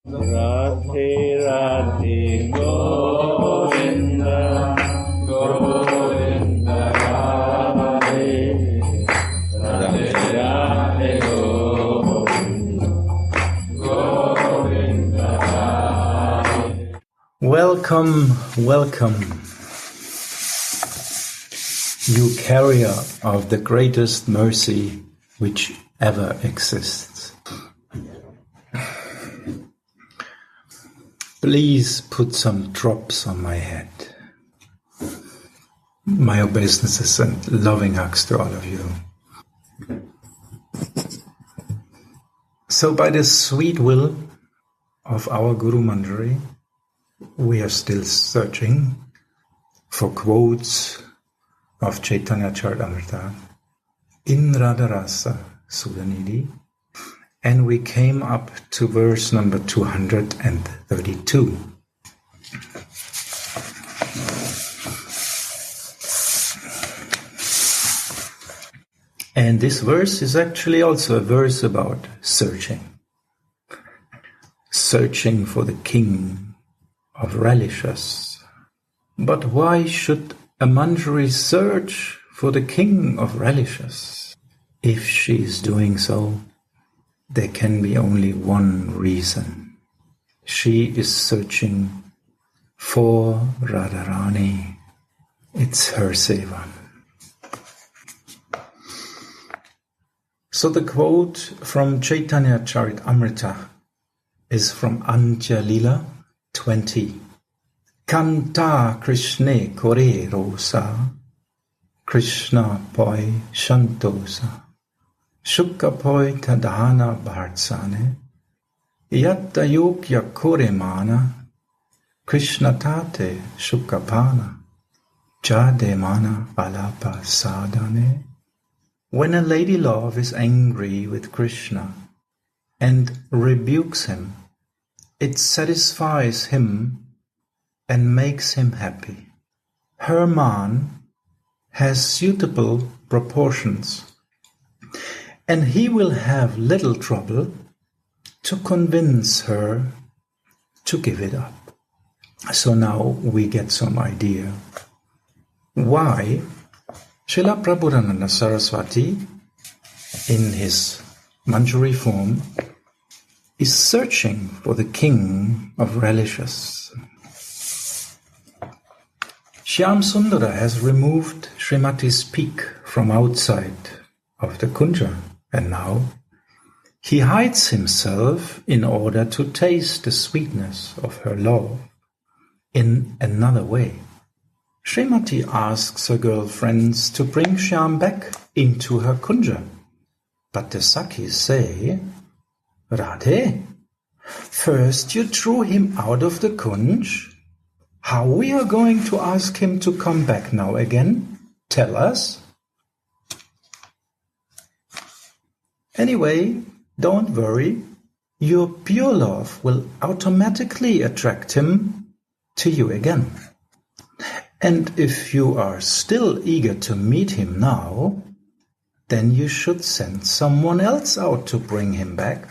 Radhe Radhe Govinda Govinda Radhe Radhe Radhe Govinda Govinda Radhe. Welcome, welcome, you carrier of the greatest mercy which ever exists. Please put some drops on my head. My obeisances and loving hugs to all of you. So by the sweet will of our Guru Manjari, we are still searching for quotes of Caitanya Caritamrita in Radha Rasa Sudhanidhi, and we came up to verse number 232. And this verse is actually also a verse about searching. Searching for the king of Relishers. But why should a Manjari search for the king of Relishers? If she is doing so, there can be only one reason. She is searching for Radharani. It's her seva. So the quote from Caitanya Caritamrita is from Antya Lila 20. Kanta Krishna kore rosa, Krishna poi shantosa. Shukka poi tadhana bhartsane, yatta yogya kore mana, Krishna tate shukapana, jade mana alapa sadhane. When a lady love is angry with Krishna and rebukes him, it satisfies him and makes him happy. Her man has suitable proportions, and he will have little trouble to convince her to give it up. So now we get some idea why Srila Prabhupada Saraswati, in his Manjari form, is searching for the king of Relishers. Shyam Sundara has removed Srimati's peak from outside of the kunja, and now he hides himself in order to taste the sweetness of her love in another way. Srimati asks her girlfriends to bring Shyam back into her kunja, but the Sakhis say, Radhe, first you threw him out of the kunj. How we are going to ask him to come back now again? Tell us. Anyway, don't worry. Your pure love will automatically attract him to you again. And if you are still eager to meet him now, then you should send someone else out to bring him back.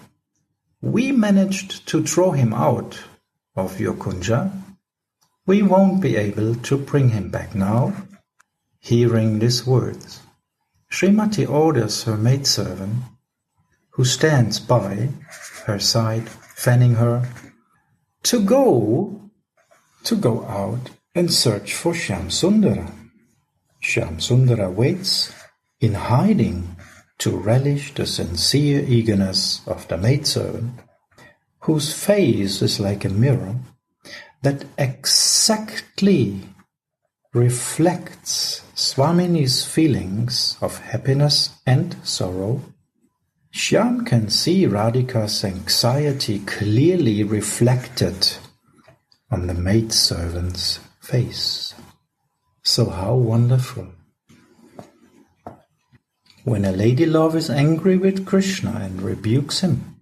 We managed to throw him out of your kunja. We won't be able to bring him back now. Hearing these words, Srimati orders her maidservant, who stands by her side, fanning her, to go out and search for Shyam Sundara. Shyam Sundara waits in hiding to relish the sincere eagerness of the maidservant, whose face is like a mirror that exactly reflects Swamini's feelings of happiness and sorrow. Shyam can see Radhika's anxiety clearly reflected on the maidservant's face. So how wonderful. When a lady love is angry with Krishna and rebukes him,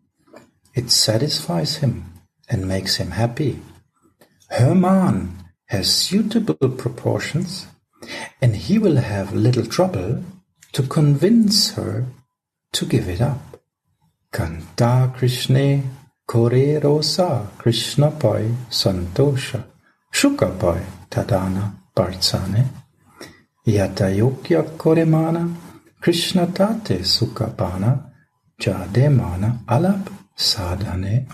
it satisfies him and makes him happy. Her man has suitable proportions, and he will have little trouble to convince her to give it up. Kanta Krishna Kore rosa Krishna pai santosha Shuka pai tadana partsane Yata yogya koremana Krishna tate sukapana Jademana alap sadhane.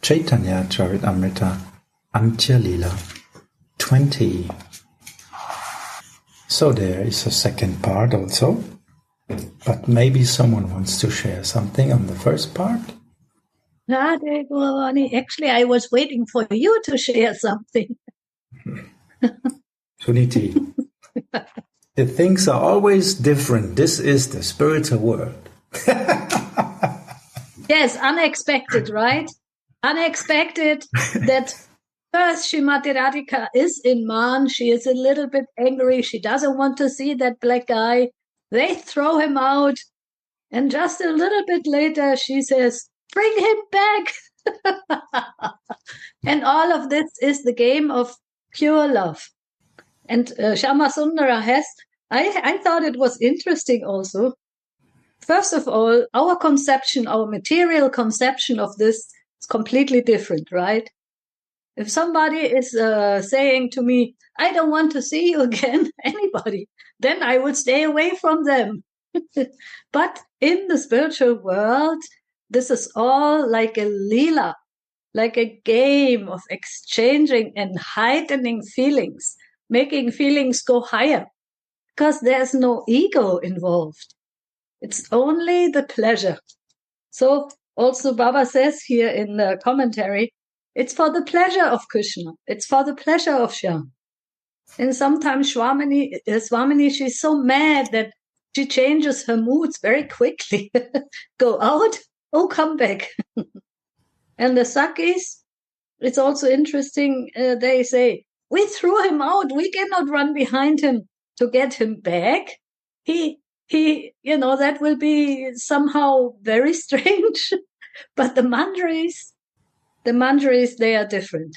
Caitanya Charitamrita Antya Lila 20. So there is a second part also, but maybe someone wants to share something on the first part. Radha Govani, actually I was waiting for you to share something. Sudhanidhi, the things are always different. This is the spiritual world. Yes, unexpected, right? Unexpected that first Srimati Radhika is in Man. She is a little bit angry. She doesn't want to see that black guy. They throw him out. And just a little bit later, she says, bring him back. And all of this is the game of pure love. And Shama Sundara has, I thought it was interesting also. First of all, our conception, our material conception of this is completely different, right? If somebody is saying to me, I don't want to see you again, anybody, then I would stay away from them. But in the spiritual world, this is all like a lila, like a game of exchanging and heightening feelings, making feelings go higher, because there's no ego involved. It's only the pleasure. So also Baba says here in the commentary, it's for the pleasure of Krishna. It's for the pleasure of Shyam. And sometimes Swamini, she's so mad that she changes her moods very quickly. Go out, oh, come back. And the Sakis, it's also interesting. They say, we threw him out. We cannot run behind him to get him back. He, that will be somehow very strange. But the Manjaris, they are different.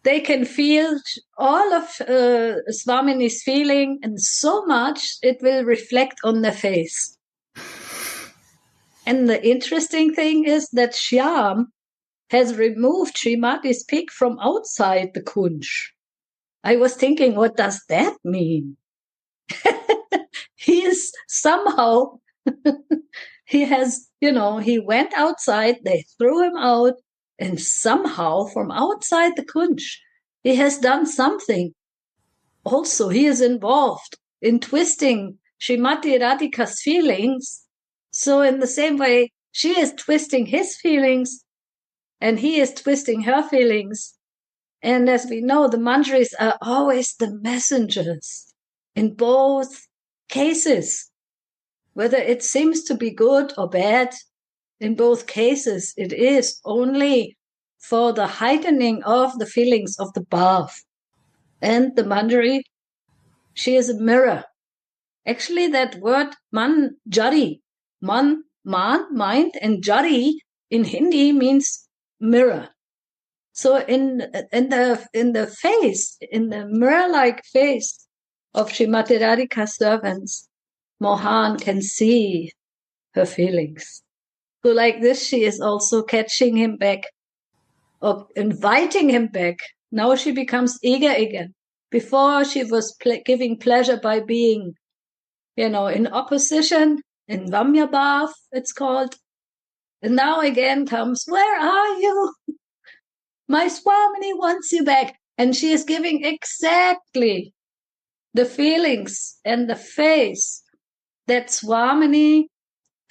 They can feel all of Swamini's feeling, and so much it will reflect on their face. And the interesting thing is that Shyam has removed Srimati's peak from outside the Kunj. I was thinking, what does that mean? He is somehow, he went outside, they threw him out, and somehow from outside the Kunj, he has done something. Also, he is involved in twisting Srimati Radhika's feelings. So in the same way, she is twisting his feelings, and he is twisting her feelings. And as we know, the Manjaris are always the messengers in both cases. Whether it seems to be good or bad, in both cases, it is only for the heightening of the feelings of the Bhav. And the Manjari, she is a mirror. Actually, that word manjari, mind, and jari in Hindi means mirror. So in the face, in the mirror-like face of Srimati Radhika's servants, Mohan can see her feelings. So like this, she is also catching him back or inviting him back. Now she becomes eager again. Before she was giving pleasure by being, in opposition, in Vamya Bhav, it's called. And now again comes, where are you? My Swamini wants you back. And she is giving exactly the feelings and the face that Swamini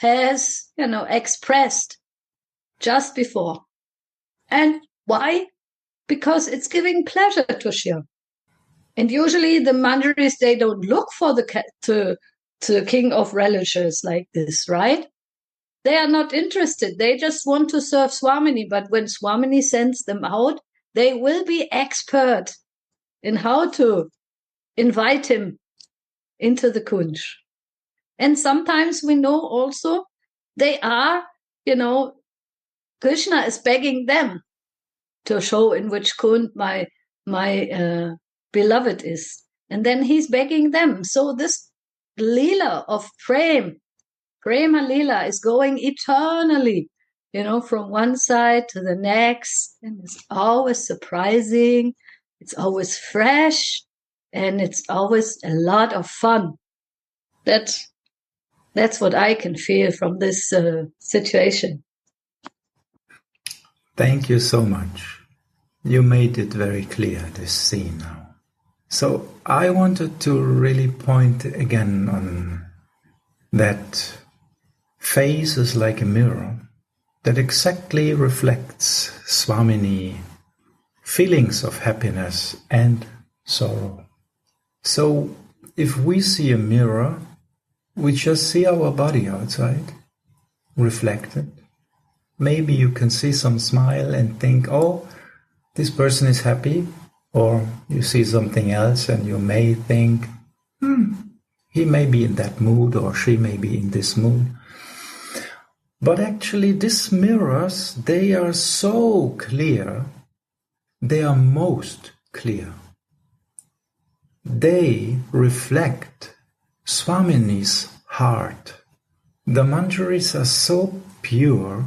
has, expressed just before. And why? Because it's giving pleasure to Shyam. And usually the Manjaris, they don't look for the king of relishers like this, right? They are not interested. They just want to serve Swamini. But when Swamini sends them out, they will be expert in how to invite him into the Kunj. And sometimes we know also they are, Krishna is begging them to show in which Kunj my beloved is. And then he's begging them. So this Leela of Prema Leela is going eternally. from one side to the next, and it's always surprising, it's always fresh, and it's always a lot of fun. That's what I can feel from this situation. Thank you so much. You made it very clear, this scene now. So I wanted to really point again on that face is like a mirror that exactly reflects Swamini feelings of happiness and sorrow. So if we see a mirror, we just see our body outside, reflected. Maybe you can see some smile and think, oh, this person is happy. Or you see something else and you may think, he may be in that mood or she may be in this mood. But actually these mirrors, they are so clear. They are most clear. They reflect Swamini's heart. The manjaris are so pure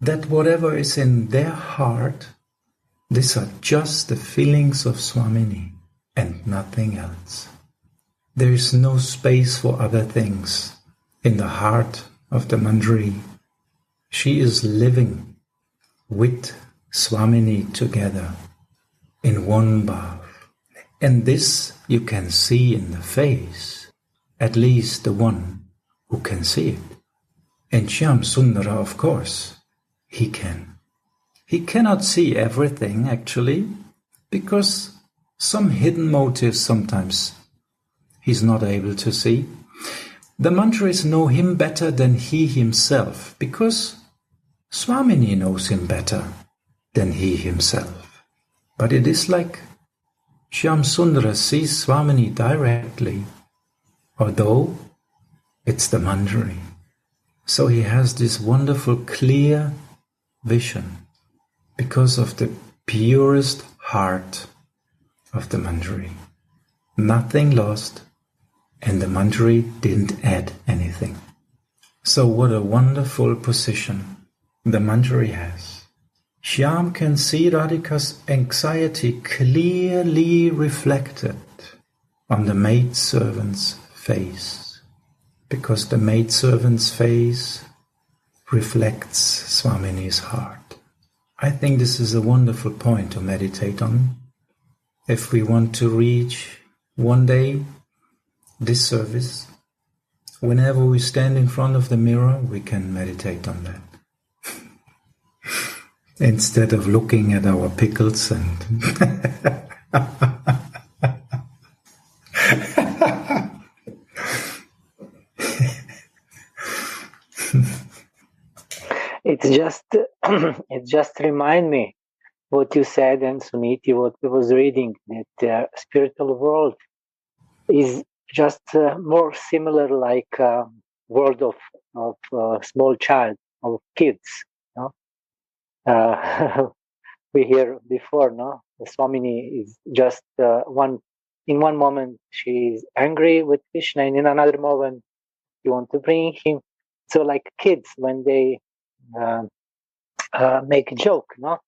that whatever is in their heart, these are just the feelings of Swamini and nothing else. There is no space for other things in the heart of the manjari. She is living with Swamini together in one bath. And this you can see in the face, at least the one who can see it. And Shyam Sundara, of course, he can. He cannot see everything, actually, because some hidden motives sometimes he's not able to see. The manjaris know him better than he himself, because Swamini knows him better than he himself. But it is like Shyam Sundara sees Swamini directly, although it's the manjari. So he has this wonderful clear vision because of the purest heart of the manjari. Nothing lost, and the manjari didn't add anything. So what a wonderful position the manjari has. Shyam can see Radhika's anxiety clearly reflected on the maidservant's face, because the maidservant's face reflects Swamini's heart. I think this is a wonderful point to meditate on. If we want to reach one day this service, whenever we stand in front of the mirror, we can meditate on that. Instead of looking at our pickles and it just remind me what you said, and Suniti, what I was reading, that the spiritual world is just more similar like world of small child, of kids. No? We hear before, no? The Swamini is just in one moment she is angry with Krishna, and in another moment you want to bring him. So like kids, when they make a joke, no?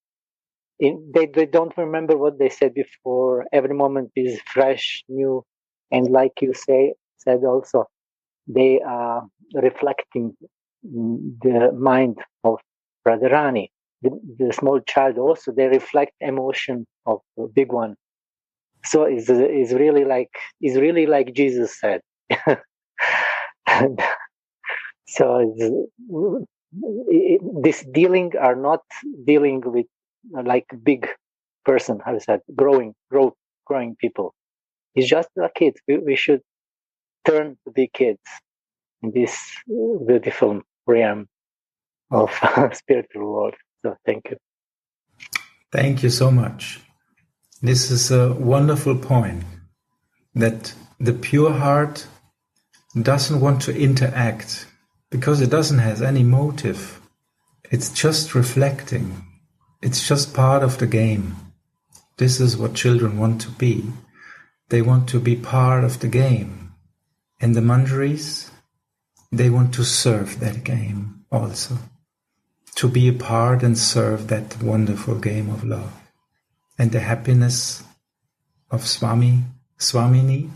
They don't remember what they said before. Every moment is fresh, new, and like you said also, they are reflecting the mind of Radharani. The small child also, they reflect emotion of the big one. So is really like Jesus said. So this dealing are not dealing with like big person, how is that, growing people. It's just a kid. We should turn to be kids in this beautiful realm of spiritual world. So thank you. Thank you so much. This is a wonderful point, that the pure heart doesn't want to interact because it doesn't have any motive. It's just reflecting. It's just part of the game. This is what children want to be. They want to be part of the game. And the manjaris, they want to serve that game also. to be a part and serve that wonderful game of love. And the happiness of Swamini,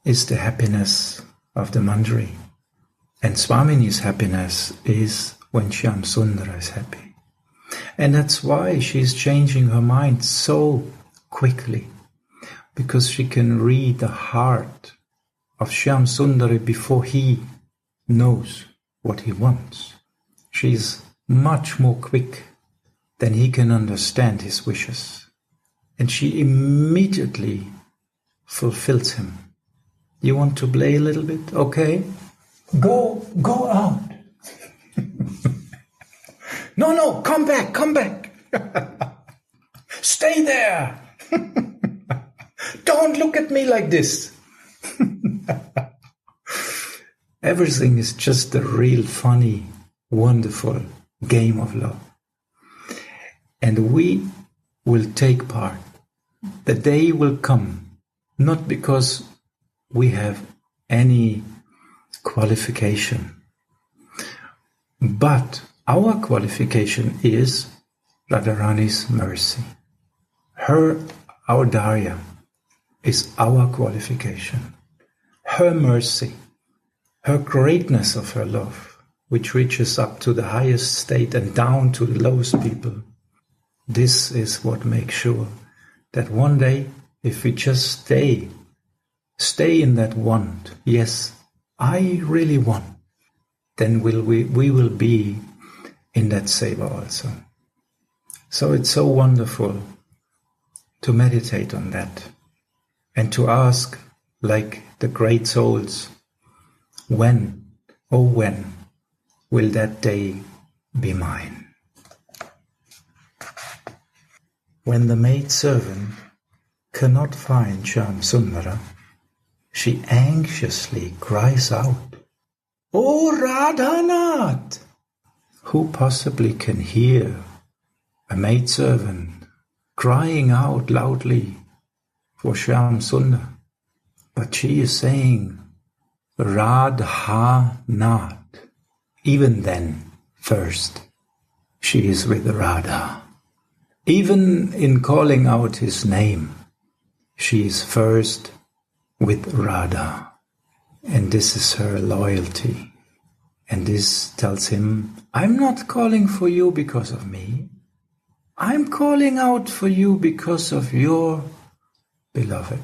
is the happiness of the Manjari. And Swamini's happiness is when Shyam Sundara is happy. And that's why she's changing her mind so quickly, because she can read the heart of Shyam Sundari before he knows what he wants. She's much more quick than he can understand his wishes. And she immediately fulfills him. You want to play a little bit? Okay. Go out. No, come back. Stay there. Don't look at me like this. Everything is just a real funny, wonderful game of love. And we will take part. The day will come, not because we have any qualification, but our qualification is Radharani's mercy. Our Darya is our qualification. Her mercy, her greatness of her love, which reaches up to the highest state and down to the lowest people. This is what makes sure that one day, if we just stay in that want, yes, I really want, then we will be in that seva also. So it's so wonderful to meditate on that and to ask, like the great souls, when will that day be mine? When the maidservant cannot find Shyam Sundara, she anxiously cries out, "Oh Radhanath!" Who possibly can hear a maidservant crying out loudly for Shyam Sundar? But she is saying, Radhanath. Even then, first, she is with Radha. Even in calling out his name, she is first with Radha. And this is her loyalty. And this tells him, I'm not calling for you because of me. I'm calling out for you because of your beloved,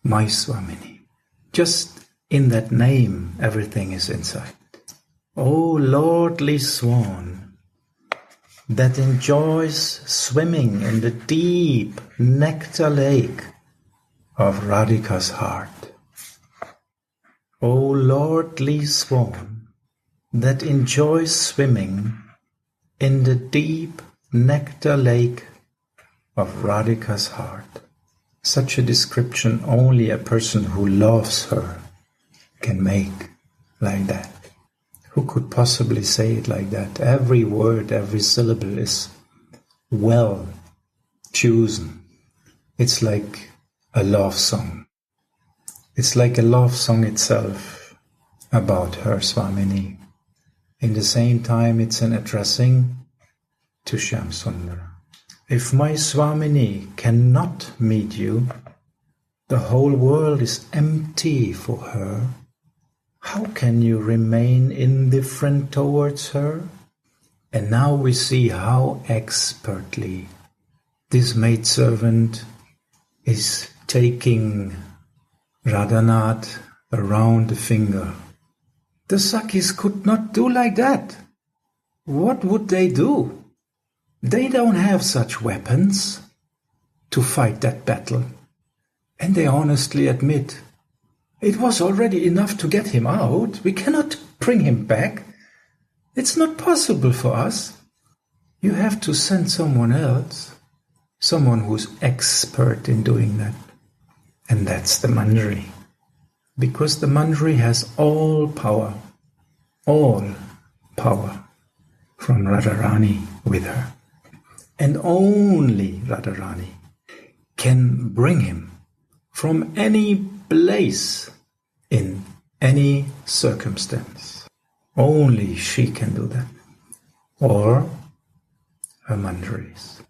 my Swamini. Just in that name, everything is inside. O lordly swan that enjoys swimming in the deep nectar lake of Radhika's heart. O lordly swan that enjoys swimming in the deep nectar lake of Radhika's heart. Such a description only a person who loves her can make like that. Who could possibly say it like that? Every word, every syllable is well chosen. It's like a love song. It's like a love song itself about her Swamini. In the same time, it's an addressing to Shyam Sundara. If my Swamini cannot meet you, the whole world is empty for her. How can you remain indifferent towards her? And now we see how expertly this maidservant is taking Radhanath around the finger. The Sakis could not do like that. What would they do? They don't have such weapons to fight that battle. And they honestly admit, it was already enough to get him out. We cannot bring him back. It's not possible for us. You have to send someone else, someone who's expert in doing that. And that's the Manjari. Because the Manjari has all power from Radharani with her. And only Radharani can bring him from any place in any circumstance. Only she can do that. or her manjaris.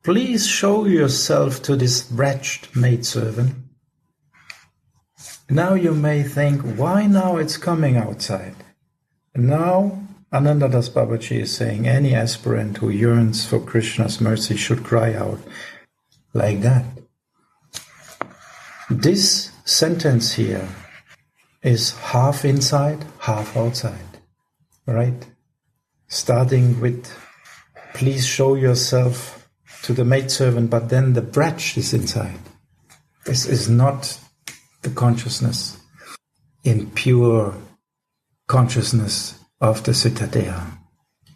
Please show yourself to this wretched maidservant. Now you may think, why now it's coming outside? Now Anandadas Babaji is saying any aspirant who yearns for Krishna's mercy should cry out like that. This sentence here is half inside, half outside, right? Starting with, please show yourself to the maidservant, but then the brach is inside. This is not the consciousness in pure consciousness of the Siddhadeha,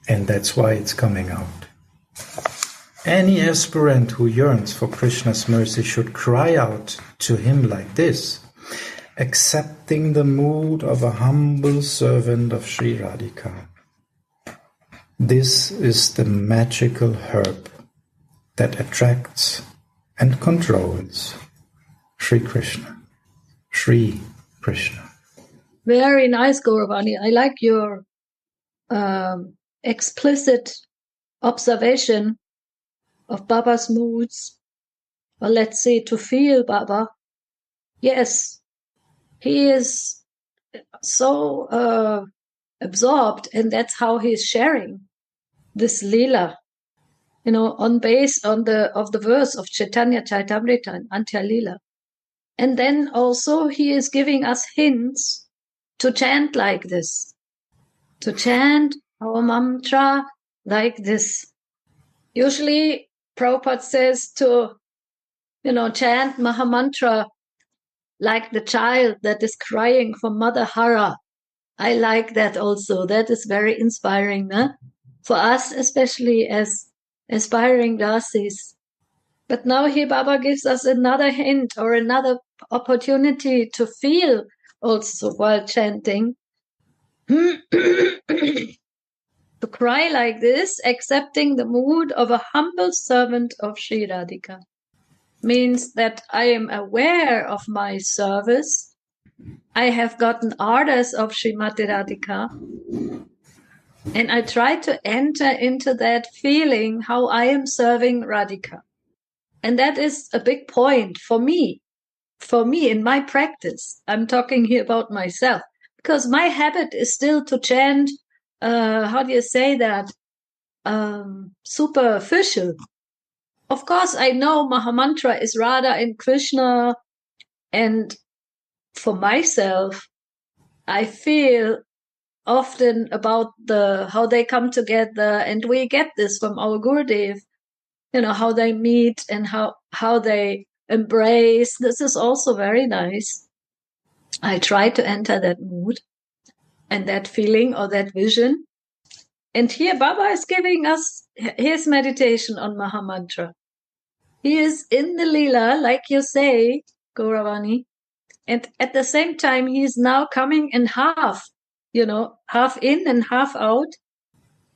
and that's why it's coming out. Any aspirant who yearns for Krishna's mercy should cry out to him like this, accepting the mood of a humble servant of Sri Radhika. This is the magical herb that attracts and controls Sri Krishna. Sri Krishna. Very nice, Gauravani. I like your explicit observation of Baba's moods. Well, let's say to feel Baba. Yes, he is so absorbed, and that's how he's sharing this lila. On base of the verse of Caitanya Caritamrita and Antya Lila. And then also he is giving us hints to chant like this, to chant our mantra like this. Usually Prabhupada says to, chant Mahamantra like the child that is crying for Mother Hara. I like that also. That is very inspiring, for us, especially as aspiring dasis. But now here Baba gives us another hint or another opportunity to feel also while chanting. To cry like this, accepting the mood of a humble servant of Sri Radhika, means that I am aware of my service. I have gotten orders of Srimati Radhika, and I try to enter into that feeling how I am serving Radhika. And that is a big point for me in my practice. I'm talking here about myself, because my habit is still to chant, how do you say that, superficial. Of course, I know Mahamantra is Radha and Krishna, and for myself, I feel often about how they come together, and we get this from our Gurudev, how they meet and how they embrace. This is also very nice. I try to enter that mood and that feeling or that vision. And here Baba is giving us his meditation on Mahamantra. He is in the Leela, like you say, Gauravani, and at the same time he is now coming in half, half in and half out,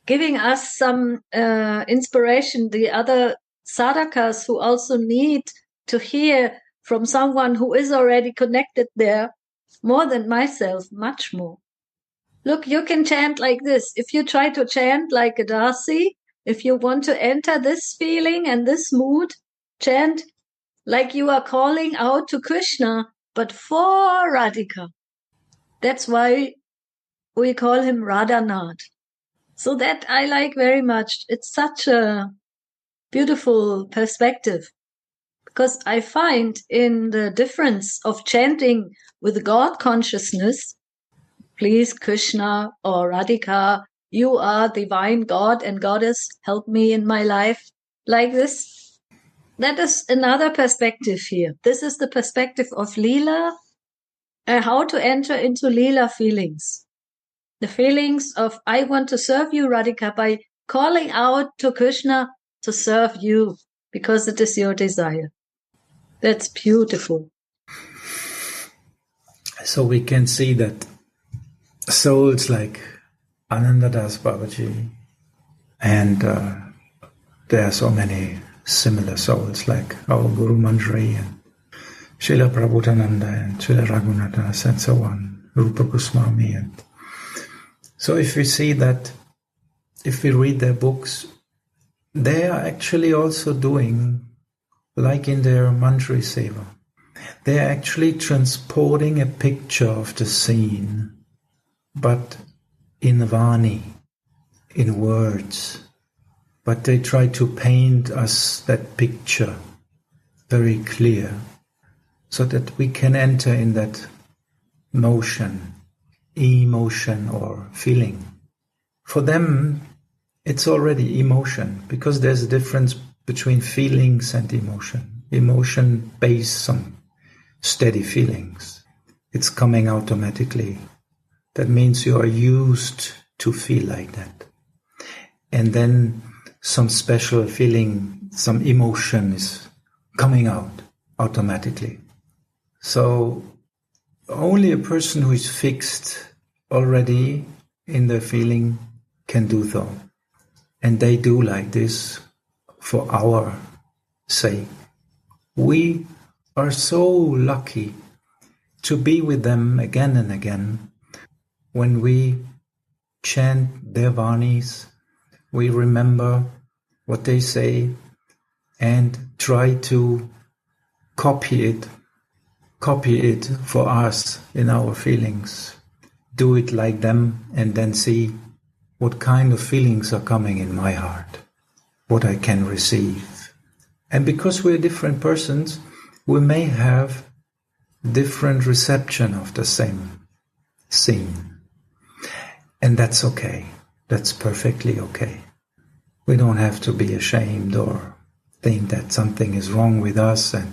giving us some inspiration, the other sadhakas who also need to hear from someone who is already connected there, more than myself, much more. Look, you can chant like this. If you try to chant like a dasi, if you want to enter this feeling and this mood, chant like you are calling out to Krishna, but for Radhika. That's why we call him Radhanath. So that I like very much. It's such a beautiful perspective, because I find in the difference of chanting with God consciousness, please Krishna or Radhika, you are divine God and Goddess, help me in my life, like this. That is another perspective here. This is the perspective of Leela, how to enter into Leela feelings. The feelings of, I want to serve you, Radhika, by calling out to Krishna to serve you, because it is your desire. That's beautiful. So we can see that souls like Anandadas Babaji, and there are so many similar souls like our Guru Manjari and Srila Prabhupada and Srila Raghunathas and so on, Rupa Goswami. And so if we see that if we read their books, they are actually also doing, like in their Manjari Seva, they are actually transporting a picture of the scene, but in Vani, in words. But they try to paint us that picture very clear, so that we can enter in that motion, emotion or feeling. For them, it's already emotion, because there's a difference between feelings and emotion. Emotion based on steady feelings. It's coming automatically. That means you are used to feel like that. And then some special feeling, some emotion is coming out automatically. So only a person who is fixed already in their feeling can do so. And they do like this for our sake. We are so lucky to be with them again and again. When we chant their Vanis, we remember what they say and try to copy it for us in our feelings. Do it like them and then see what kind of feelings are coming in my heart, what I can receive. And because we're different persons, we may have different reception of the same scene. And that's okay. That's perfectly okay. We don't have to be ashamed or think that something is wrong with us, and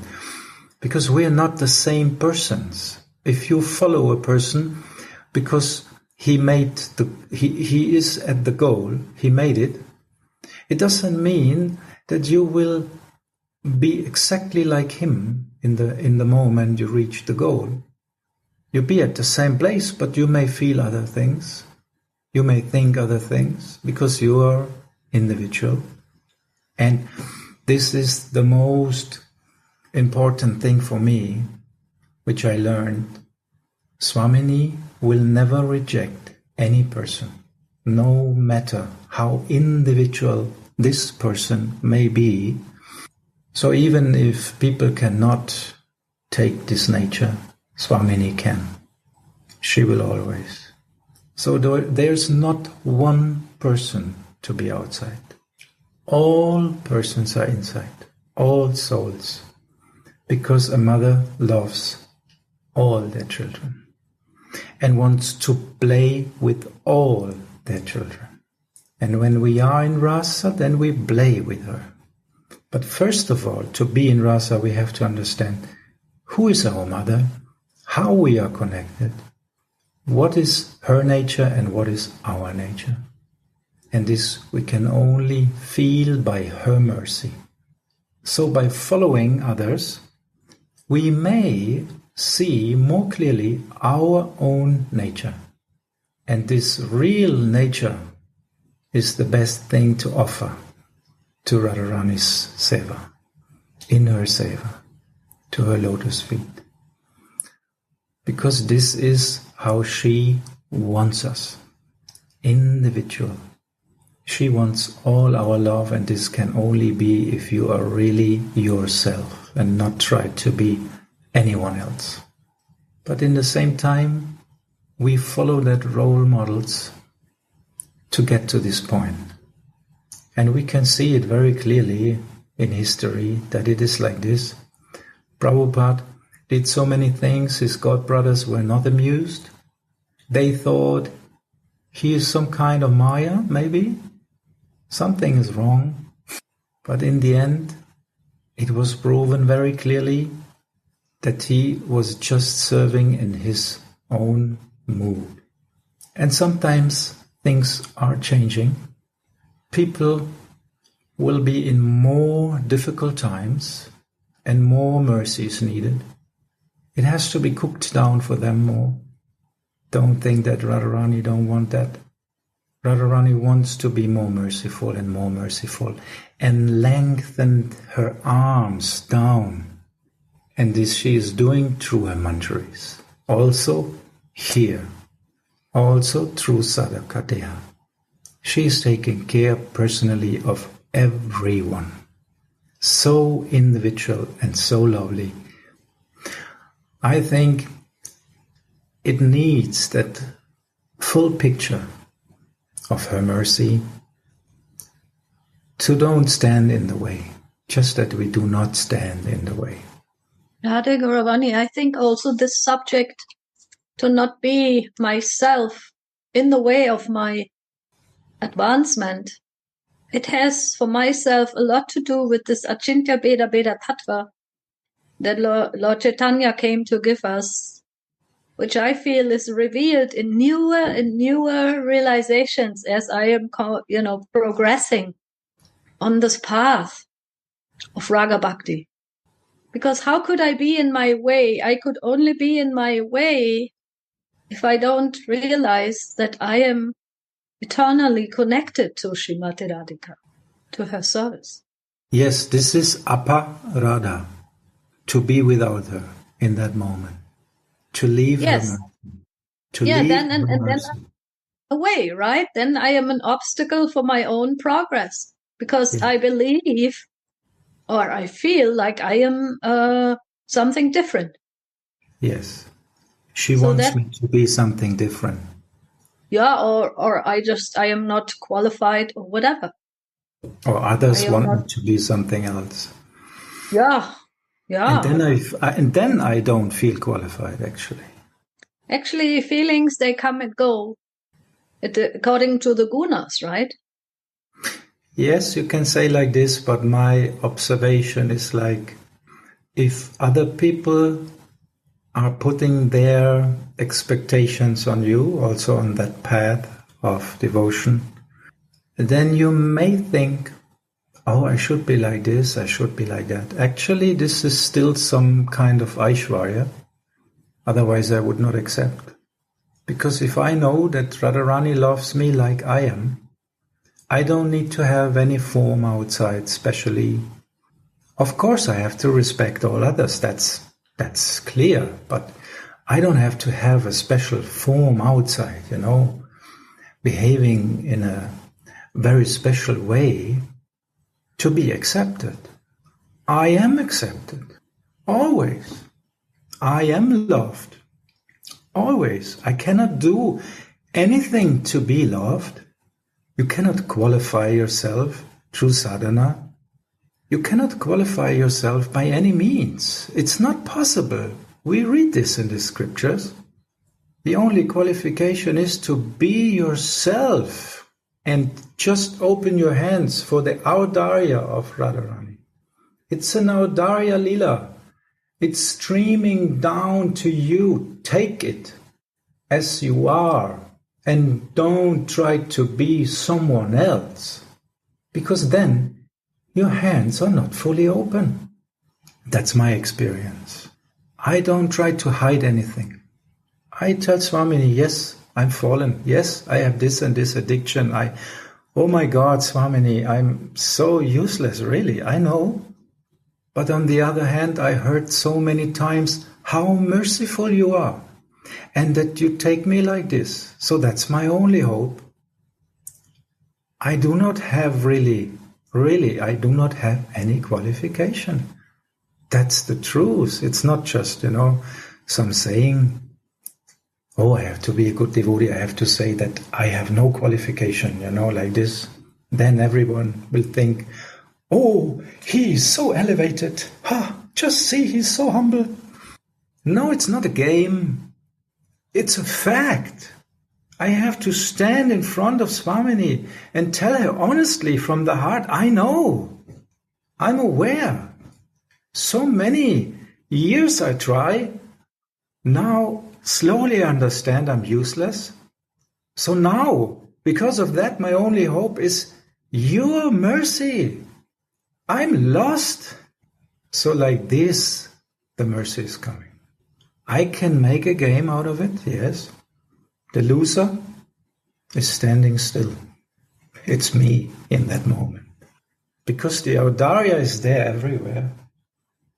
because we are not the same persons. If you follow a person because he is at the goal, he made it, it doesn't mean that you will be exactly like him in the moment you reach the goal. You'll be at the same place, but you may feel other things. You may think other things because you are individual. And this is the most important thing for me, which I learned. Swamini will never reject any person, no matter how individual this person may be. So even if people cannot take this nature, Swamini can. She will always. So there's not one person to be outside. All persons are inside, all souls, because a mother loves all their children and wants to play with all their children. And when we are in Rasa, then we play with her. But first of all, to be in Rasa, we have to understand who is our mother, how we are connected, what is her nature and what is our nature. And this we can only feel by her mercy. So by following others, we may see more clearly our own nature. And this real nature is the best thing to offer to Radharani's seva, in her seva, to her lotus feet. Because this is how she wants us, individual. She wants all our love, and this can only be if you are really yourself and not try to be anyone else. But in the same time, we follow that role models to get to this point. And we can see it very clearly in history that it is like this. Prabhupada did so many things, his godbrothers were not amused. They thought he is some kind of Maya, maybe. Something is wrong. But in the end, it was proven very clearly that he was just serving in his own mood. And sometimes things are changing. People will be in more difficult times and more mercy is needed. It has to be cooked down for them more. Don't think that Radharani don't want that. Radharani wants to be more merciful and lengthen her arms down. And this she is doing through her manjaris. Also here. Also through Sadhaka Deha. She is taking care personally of everyone. So individual and so lovely. I think it needs that full picture of her mercy to don't stand in the way, just that we do not stand in the way. Radha Gauravani, I think also this subject to not be myself in the way of my advancement, it has for myself a lot to do with this Achintya Bheda Bheda Tattva that Lord Caitanya came to give us, which I feel is revealed in newer realizations as I am, progressing on this path of Raga Bhakti. Because how could I be in my way? I could only be in my way if I don't realize that I am eternally connected to Srimati Radhika, to her service. Yes, this is Aparadha, to be without her in that moment, to leave her mercy. Then away, right? Then I am an obstacle for my own progress because I believe or I feel like I am something different. Yes. She wants me to be something different. Yeah, or I am not qualified or whatever. Or others want me to be something else. Yeah. And then I don't feel qualified, actually. Actually, feelings, they come and go according to the gunas, right? Yes, you can say like this, but my observation is like, if other people are putting their expectations on you, also on that path of devotion, then you may think, oh, I should be like this, I should be like that. Actually, this is still some kind of Aishwarya. Otherwise, I would not accept. Because if I know that Radharani loves me like I am, I don't need to have any form outside, especially. Of course, I have to respect all others. That's clear. But I don't have to have a special form outside, behaving in a very special way to be accepted. I am accepted. Always. I am loved. Always. I cannot do anything to be loved. You cannot qualify yourself through sadhana. You cannot qualify yourself by any means. It's not possible. We read this in the scriptures. The only qualification is to be yourself and just open your hands for the Audarya of Radharani. It's an Audarya Lila. It's streaming down to you. Take it as you are and don't try to be someone else, because then your hands are not fully open. That's my experience. I don't try to hide anything. I tell Swamini, yes, I'm fallen. Yes, I have this and this addiction. Oh my God, Swamini, I'm so useless, really. I know. But on the other hand, I heard so many times how merciful you are and that you take me like this. So that's my only hope. I do not have really, I do not have any qualification. That's the truth. It's not just, some saying, oh, I have to be a good devotee. I have to say that I have no qualification, like this. Then everyone will think, oh, he's so elevated. Just see, he's so humble. No, it's not a game. It's a fact. I have to stand in front of Swamini and tell her honestly from the heart, I know. I'm aware. So many years I try. Now, slowly I understand I'm useless. So now, because of that, my only hope is your mercy. I'm lost. So like this, the mercy is coming. I can make a game out of it, yes. The loser is standing still. It's me in that moment. Because the Audarya is there everywhere.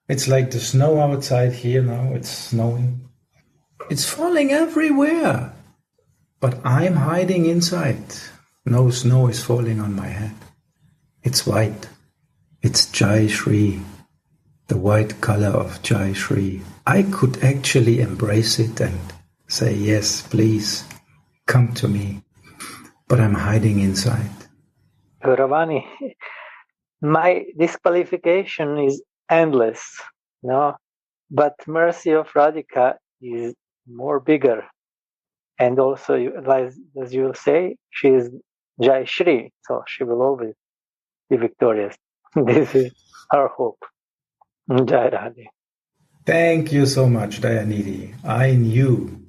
It's like the snow outside here now, it's snowing. It's falling everywhere. But I'm hiding inside. No snow is falling on my head. It's white. It's Jai Shri, the white color of Jai Shri. I could actually embrace it and say, yes, please, come to me. But I'm hiding inside. Ravani, my disqualification is endless, no? But mercy of Radhika is more bigger. And also, as you say, she is Jai Shri, so she will always be victorious. This is our hope. Jai Radhe. Thank you so much, Dayanidhi. I knew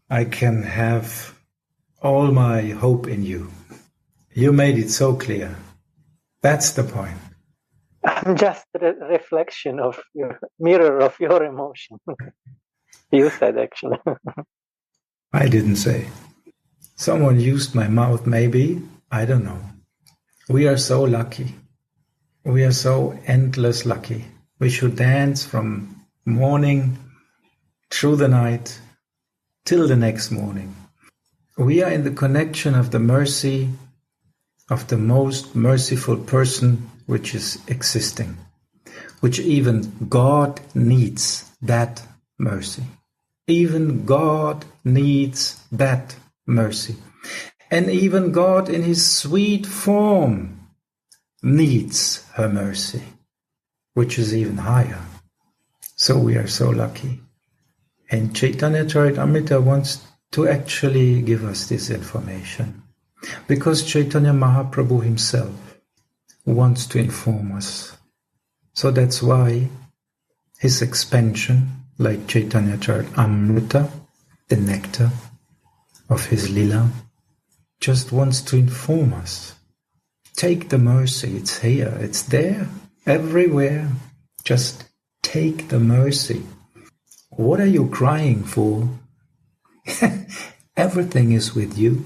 I can have all my hope in you. You made it so clear. That's the point. I'm just a reflection of your mirror of your emotion. You said, actually. I didn't say. Someone used my mouth, maybe. I don't know. We are so lucky. We are so endless lucky. We should dance from morning through the night till the next morning. We are in the connection of the mercy of the most merciful person which is existing, which even God needs that mercy. Even God needs that mercy. And even God in his sweet form needs her mercy, which is even higher. So we are so lucky. And Caitanya Caritamrita wants to actually give us this information, because Chaitanya Mahaprabhu himself wants to inform us. So that's why his expansion, like Caitanya Caritamrita, the nectar of his lila, just wants to inform us. Take the mercy, it's here, it's there, everywhere. Just take the mercy. What are you crying for? Everything is with you.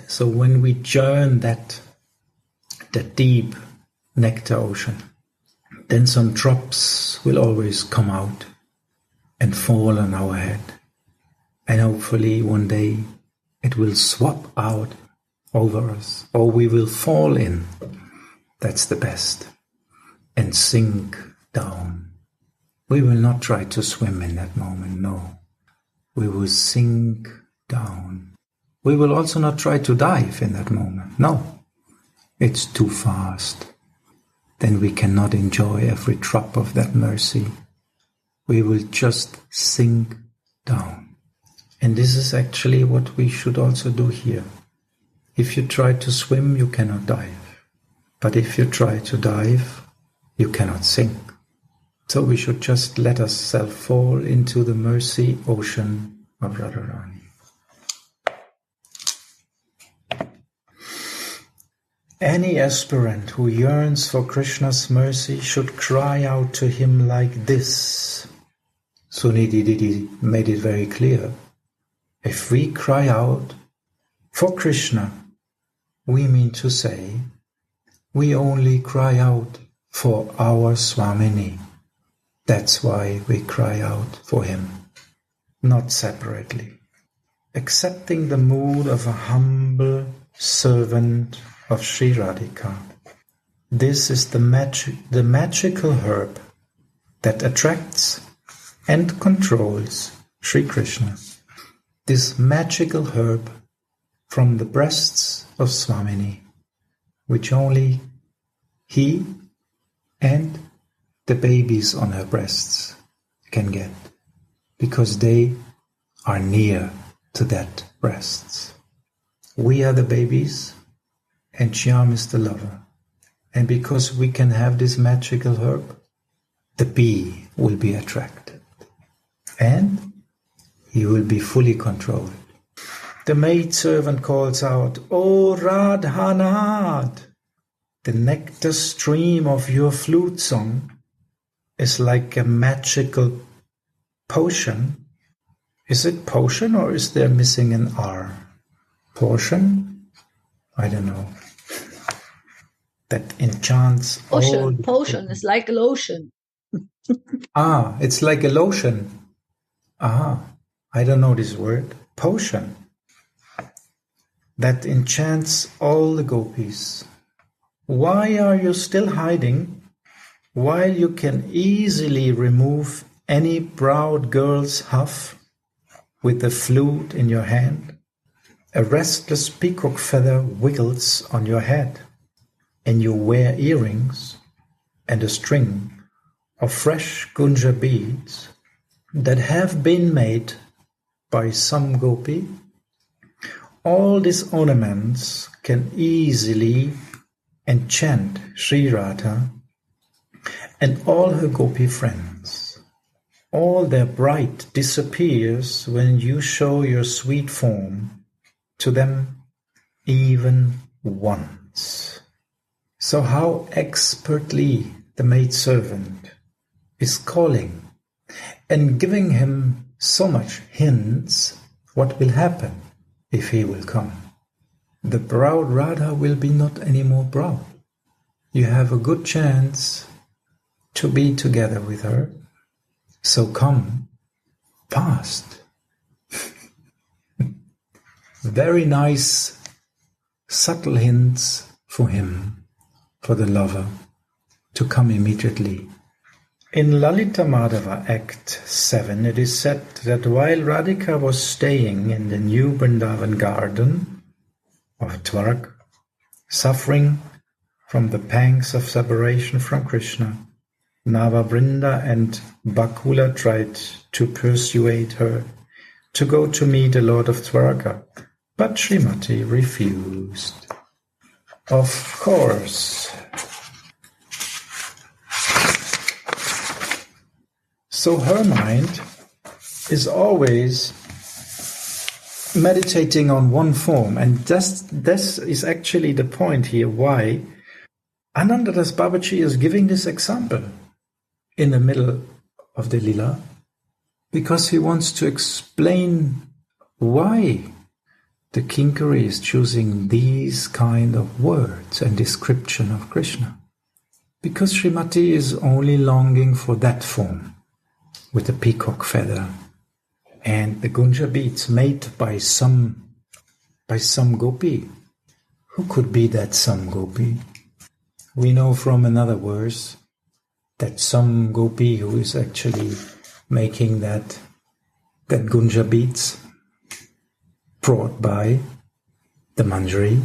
So when we churn that deep nectar ocean, then some drops will always come out and fall on our head. And hopefully one day it will swap out over us, or we will fall in. That's the best. And sink down. We will not try to swim in that moment, no. We will sink down. We will also not try to dive in that moment, no. It's too fast. Then we cannot enjoy every drop of that mercy. We will just sink down. And this is actually what we should also do here. If you try to swim, you cannot dive. But if you try to dive, you cannot sink. So we should just let ourselves fall into the mercy ocean of Radharani. Any aspirant who yearns for Krishna's mercy should cry out to him like this. Sudhanidhi made it very clear. If we cry out for Krishna, we mean to say, we only cry out for our Swamini. That's why we cry out for him, not separately. Accepting the mood of a humble servant of Sri Radhika. This is the magical herb that attracts and controls Sri Krishna. This magical herb from the breasts of Swamini, which only he and the babies on her breasts can get, because they are near to that breasts. We are the babies, and Shyam is the lover. And because we can have this magical herb, the bee will be attracted. And he will be fully controlled. The maidservant calls out, "O Radhanath!" The nectar stream of your flute song is like a magical potion. Is it potion or is there missing an R? Potion? I don't know. That enchants all. Potion is like a lotion. It's like a lotion. I don't know this word. Potion. that enchants all the gopis. Why are you still hiding, while you can easily remove any proud girl's huff with the flute in your hand? A restless peacock feather wiggles on your head, and you wear earrings and a string of fresh gunja beads that have been made by some gopi. All these ornaments can easily enchant Sri Radha and all her gopi friends. All their bright disappears when you show your sweet form to them even once. So how expertly the maidservant is calling and giving him so much hints what will happen if he will come. The proud Radha will be not any more proud. You have a good chance to be together with her, so come fast. Very nice, subtle hints for him, for the lover, to come immediately. In Lalita Madhava Act 7, it is said that while Radhika was staying in the new Vrindavan garden of Dwarka, suffering from the pangs of separation from Krishna, Navavrinda and Bakula tried to persuade her to go to meet the Lord of Dwarka, but Srimati refused. Of course. So her mind is always meditating on one form, and this is actually the point here why Anandadas Babaji is giving this example in the middle of the Lila, because he wants to explain why the Kinkari is choosing these kind of words and description of Krishna. Because Srimati is only longing for that form, with the peacock feather and the gunja beads made by some gopi. Who could be that some gopi? We know from another verse that some gopi who is actually making that gunja beads brought by the manjari,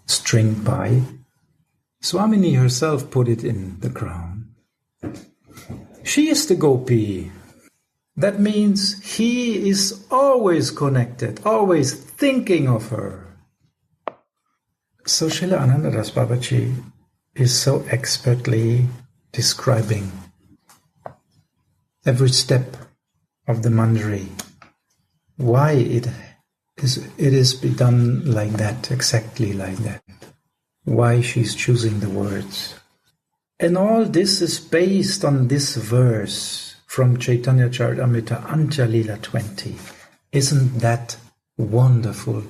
stringed by Swamini herself, put it in the crown. She is the gopi. That means he is always connected, always thinking of her. So Srila Anandadas Babaji is so expertly describing every step of the manjari, why it is done like that, exactly like that, why she's choosing the words. And all this is based on this verse from Caitanya Caritamrita, Anjalila 20. Isn't that wonderful?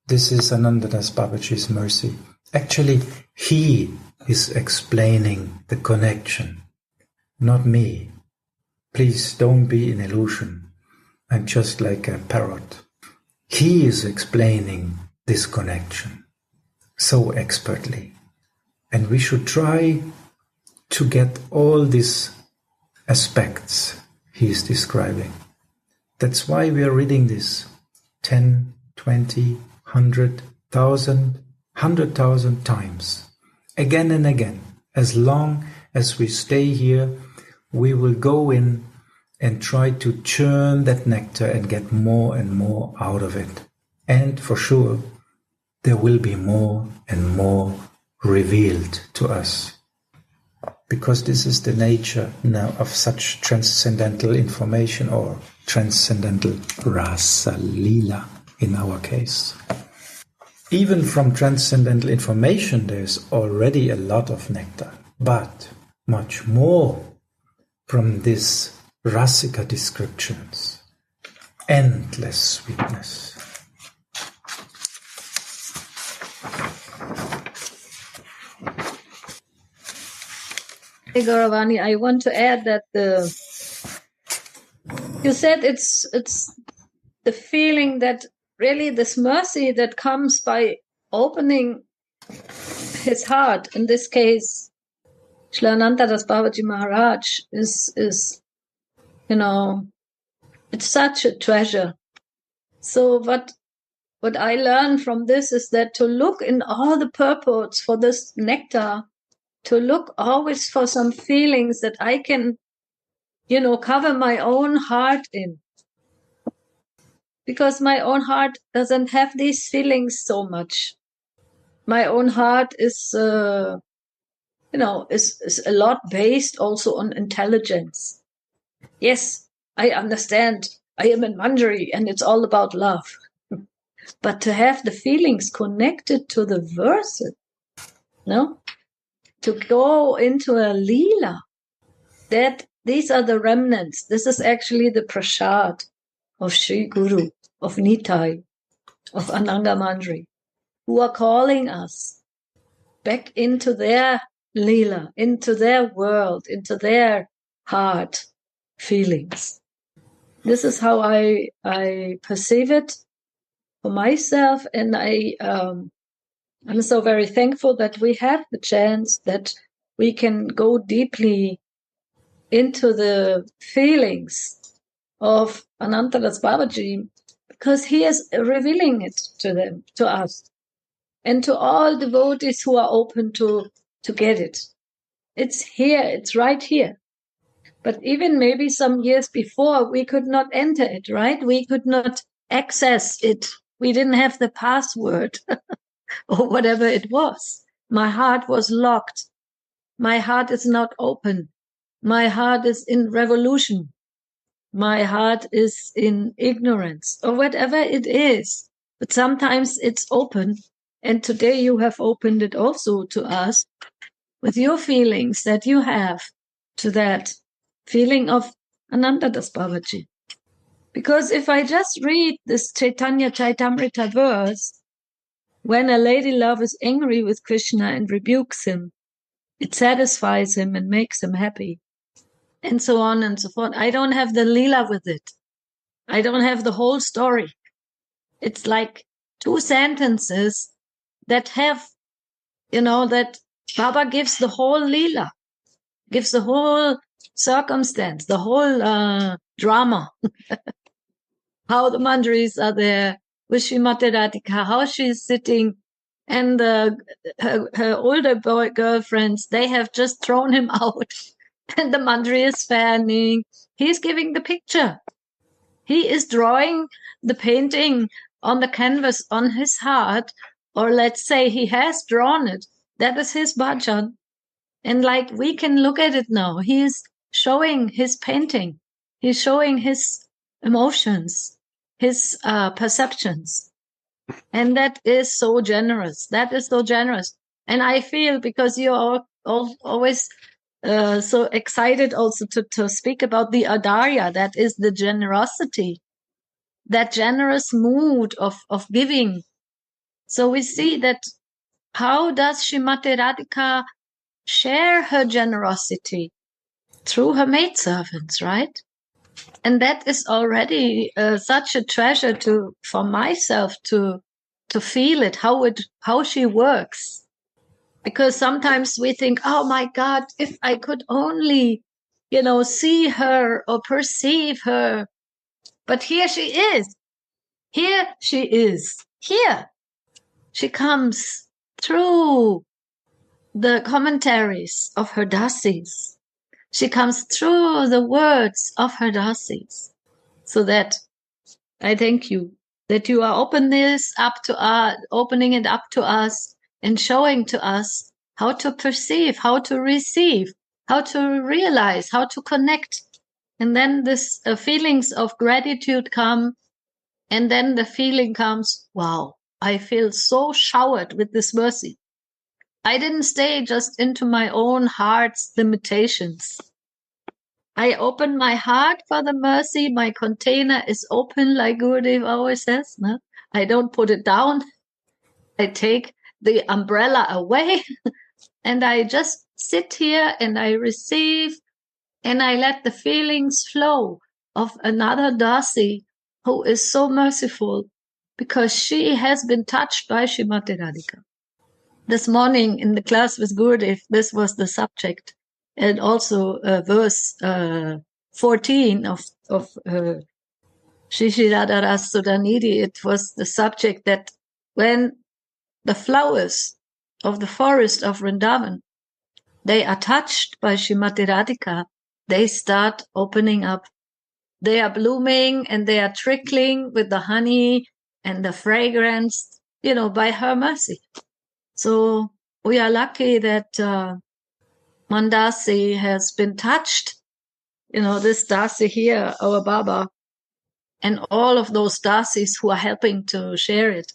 This is Anandadas Babaji's mercy. Actually, he is explaining the connection, not me. Please don't be in illusion. I'm just like a parrot. He is explaining this connection so expertly. And we should try to get all these aspects he is describing. That's why we are reading this 10, 20, 100,000, 100,000 times, again and again. As long as we stay here, we will go in and try to churn that nectar and get more and more out of it. And for sure, there will be more and more revealed to us. Because this is the nature now of such transcendental information, or transcendental Rasa Lila in our case. Even from transcendental information there's already a lot of nectar, but much more from these Rasika descriptions. Endless sweetness. Hey, Gauravani, I want to add that you said it's the feeling that really this mercy that comes by opening his heart. In this case, Shlananta Das Babaji Maharaj is, it's such a treasure. So what I learned from this is that to look in all the purports for this nectar, to look always for some feelings that I can, cover my own heart in. Because my own heart doesn't have these feelings so much. My own heart is, is a lot based also on intelligence. Yes, I understand. I am in Manjari and it's all about love. But to have the feelings connected to the verses, to go into a lila, that these are the remnants. This is actually the prasad of Sri Guru, of Nitai, of Ananda Manjari, who are calling us back into their lila, into their world, into their heart feelings. This is how I perceive it for myself, and I'm so very thankful that we have the chance that we can go deeply into the feelings of Anantadas Babaji, because he is revealing it to us, and to all devotees who are open to get it. It's here, it's right here. But even maybe some years before, we could not enter it, right? We could not access it. We didn't have the password or whatever it was. My heart was locked. My heart is not open. My heart is in revolution. My heart is in ignorance, or whatever it is. But sometimes it's open. And today you have opened it also to us with your feelings that you have to that feeling of Anantadas Babaji. Because if I just read this Caitanya Caritamrita verse, when a lady love is angry with Krishna and rebukes him, it satisfies him and makes him happy, and so on and so forth. I don't have the lila with it. I don't have the whole story. It's like 2 sentences that have, that Baba gives the whole lila, gives the whole circumstance, the whole drama. How the manjaris are there with Srimati Radhika, how she's sitting, and her older girlfriends, they have just thrown him out, and the manjari is fanning. He's giving the picture. He is drawing the painting on the canvas on his heart, or let's say he has drawn it. That is his bhajan. And like we can look at it now, he is showing his painting. He's showing his emotions, his perceptions. And that is so generous. That is so generous. And I feel, because you are always so excited also to speak about the adarya, that is the generosity, that generous mood of giving. So we see that how does Srimati Radhika share her generosity? Through her maidservants, right? And that is already such a treasure for myself to feel it, how she works. Because sometimes we think, oh my God, if I could only, see her or perceive her. But here she is. Here she is. Here she comes through the commentaries of her dasis. She comes through the words of her dasis. So that I thank you that you are opening it up to us and showing to us how to perceive, how to receive, how to realize, how to connect. And then this feelings of gratitude come, and then the feeling comes, wow, I feel so showered with this mercy. I didn't stay just into my own heart's limitations. I open my heart for the mercy. My container is open, like Gurudev always says. No? I don't put it down. I take the umbrella away and I just sit here and I receive, and I let the feelings flow of another Dasi who is so merciful, because she has been touched by Srimati Radhika. This morning in the class with Gurudev, this was the subject, and also verse 14 of Shri Radha Rasa Sudhanidhi. It was the subject that when the flowers of the forest of Vrindavan, they are touched by Srimati Radhika, they start opening up. They are blooming and they are trickling with the honey and the fragrance, by her mercy. So we are lucky that Mandasi has been touched. This Dasi here, our Baba, and all of those Dasis who are helping to share it.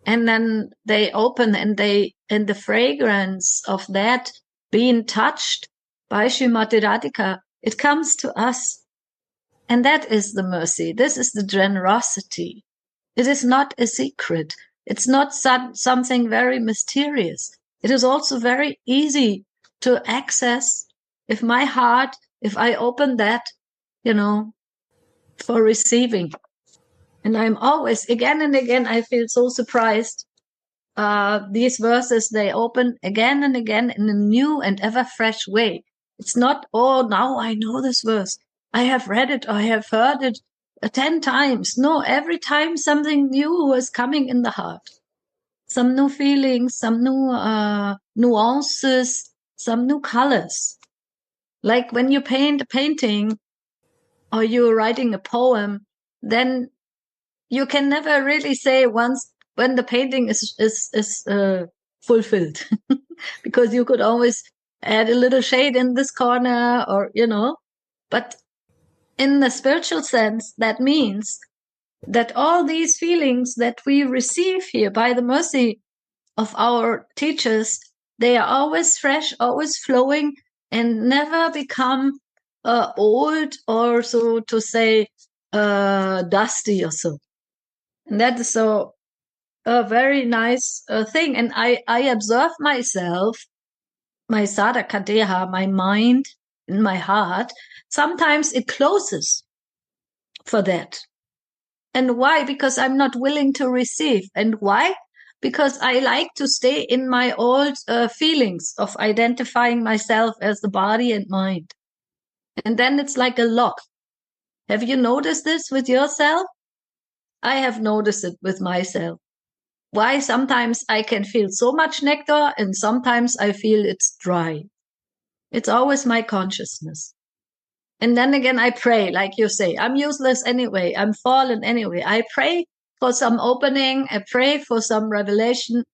And then they open and the fragrance of that being touched by Srimati Radhika, it comes to us. And that is the mercy. This is the generosity. It is not a secret. It's not something very mysterious. It is also very easy to access. If I open that, for receiving. And I'm always, again and again, I feel so surprised. These verses, they open again and again in a new and ever fresh way. It's not, now I know this verse. I have read it, or I have heard it 10 times. No, every time something new is coming in the heart. Some new feelings, some new nuances, some new colors. Like when you paint a painting or you're writing a poem, then you can never really say once when the painting is fulfilled, because you could always add a little shade in this corner, or but in the spiritual sense, that means that all these feelings that we receive here by the mercy of our teachers, they are always fresh, always flowing, and never become old, or so to say dusty or so. And that is so a very nice thing. And I observe myself, my sadhaka deha, my mind and my heart, sometimes it closes for that. And why? Because I'm not willing to receive. And why? Because I like to stay in my old feelings of identifying myself as the body and mind. And then it's like a lock. Have you noticed this with yourself? I have noticed it with myself. Why sometimes I can feel so much nectar and sometimes I feel it's dry. It's always my consciousness. And then again, I pray, like you say, I'm useless anyway. I'm fallen anyway. I pray for some opening. I pray for some revelation.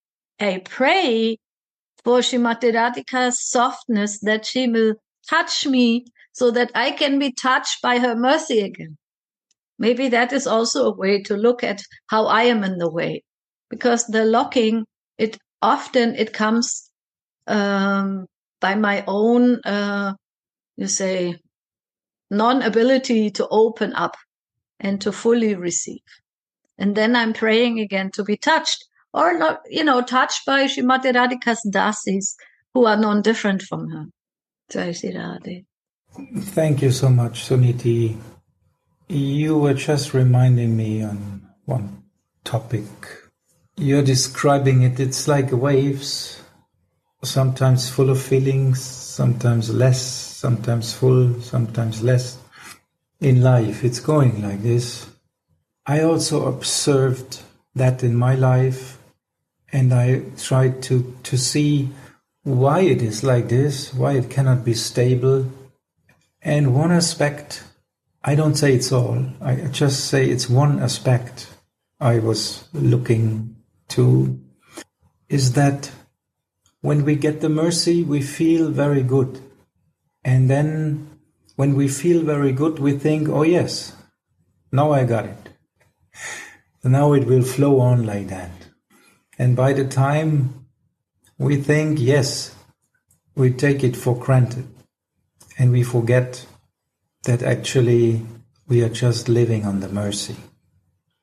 I pray for Srimati Radhika's softness, that she will touch me so that I can be touched by her mercy again. Maybe that is also a way to look at how I am in the way. Because the locking, it comes by my own, non-ability to open up and to fully receive. And then I'm praying again to be touched, or not, touched by Srimati Radhika's dasis who are non-different from her. Jai Shri Radhe. Thank you so much, Suniti. You were just reminding me on one topic. You're describing it. It's like waves, sometimes full of feelings, sometimes less, sometimes full, sometimes less. In life, it's going like this. I also observed that in my life, and I tried to see why it is like this, why it cannot be stable. And one aspect, I don't say it's all, I just say it's one aspect I was looking to, is that when we get the mercy, we feel very good. And then when we feel very good, we think, oh yes, now I got it. Now it will flow on like that. And by the time we think, yes, we take it for granted. And we forget that actually we are just living on the mercy.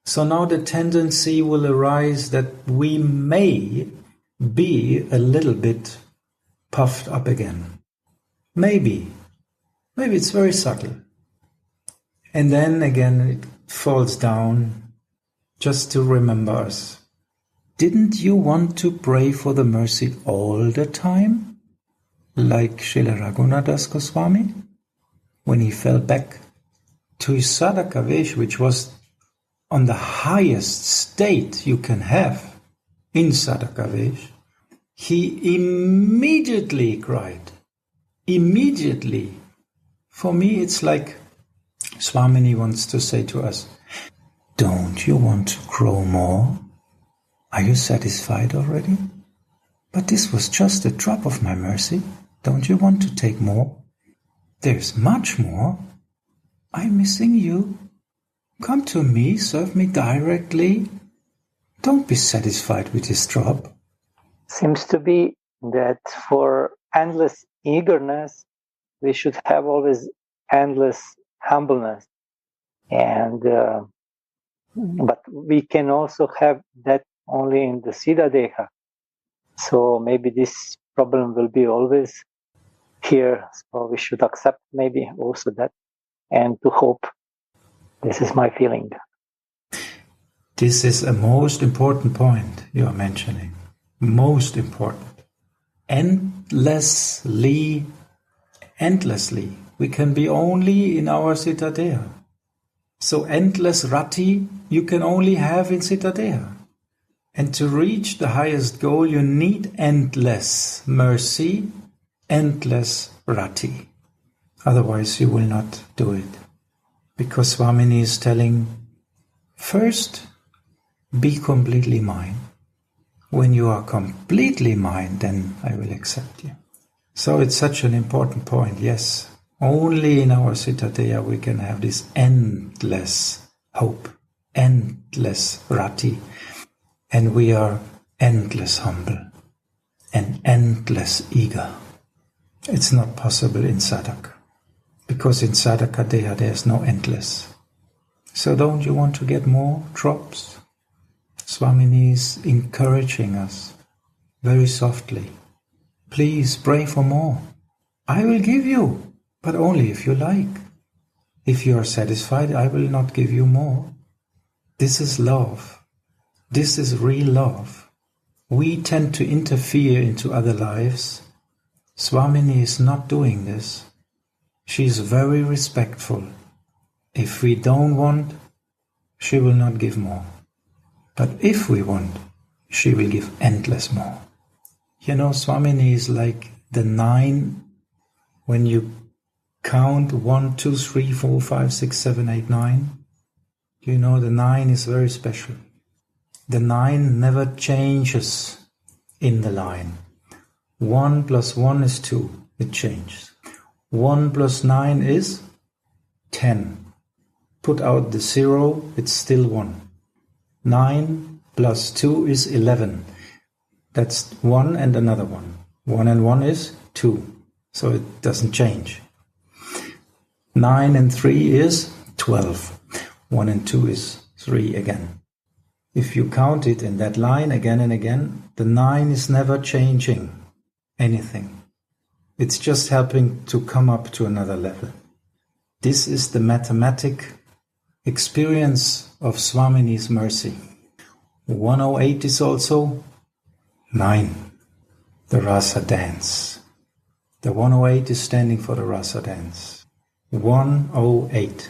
So now the tendency will arise that we may be a little bit puffed up again. Maybe it's very subtle. And then again it falls down just to remember us. Didn't you want to pray for the mercy all the time? Like Srila Raghunadas Goswami? When he fell back to his sadhaka vesh, which was on the highest state you can have in sadhaka vesh, he immediately cried. Immediately. For me, it's like Swamini wants to say to us, don't you want to grow more? Are you satisfied already? But this was just a drop of my mercy. Don't you want to take more? There's much more. I'm missing you. Come to me, serve me directly. Don't be satisfied with this drop. Seems to be that for endless eagerness, we should have always endless humbleness. And but we can also have that only in the Siddha Deha. So maybe this problem will be always here. So we should accept maybe also that and to hope. This is my feeling. This is a most important point you are mentioning. Most important. Endlessly. We can be only in our Siddha Deha. So endless rati you can only have in Siddha Deha. And to reach the highest goal you need endless mercy, endless rati. Otherwise you will not do it. Because Swamini is telling, first, be completely mine. When you are completely mine, then I will accept you. So it's such an important point, yes. Only in our Siddha Deha we can have this endless hope, endless rati. And we are endless humble and endless eager. It's not possible in sadhaka. Because in sadhaka deha there's no endless. So don't you want to get more drops? Swamini is encouraging us very softly. Please pray for more. I will give you, but only if you like. If you are satisfied, I will not give you more. This is love. This is real love. We tend to interfere into other lives. Swamini is not doing this. She is very respectful. If we don't want, she will not give more. But if we want, she will give endless more. You know, Swamini is like the 9 when you count 1, 2, 3, 4, 5, 6, 7, 8, 9. You know, the 9 is very special. The 9 never changes in the line. 1 plus 1 is 2. It changes. 1 plus 9 is 10. Put out the 0, it's still 1. 9 plus 2 is 11. That's 1 and another 1. 1 and 1 is 2. So it doesn't change. 9 and 3 is 12. 1 and 2 is 3 again. If you count it in that line again and again, the 9 is never changing anything. It's just helping to come up to another level. This is the mathematic experience of Swamini's mercy. 108 is also 9, the Rasa dance. The 108 is standing for the Rasa dance. 108,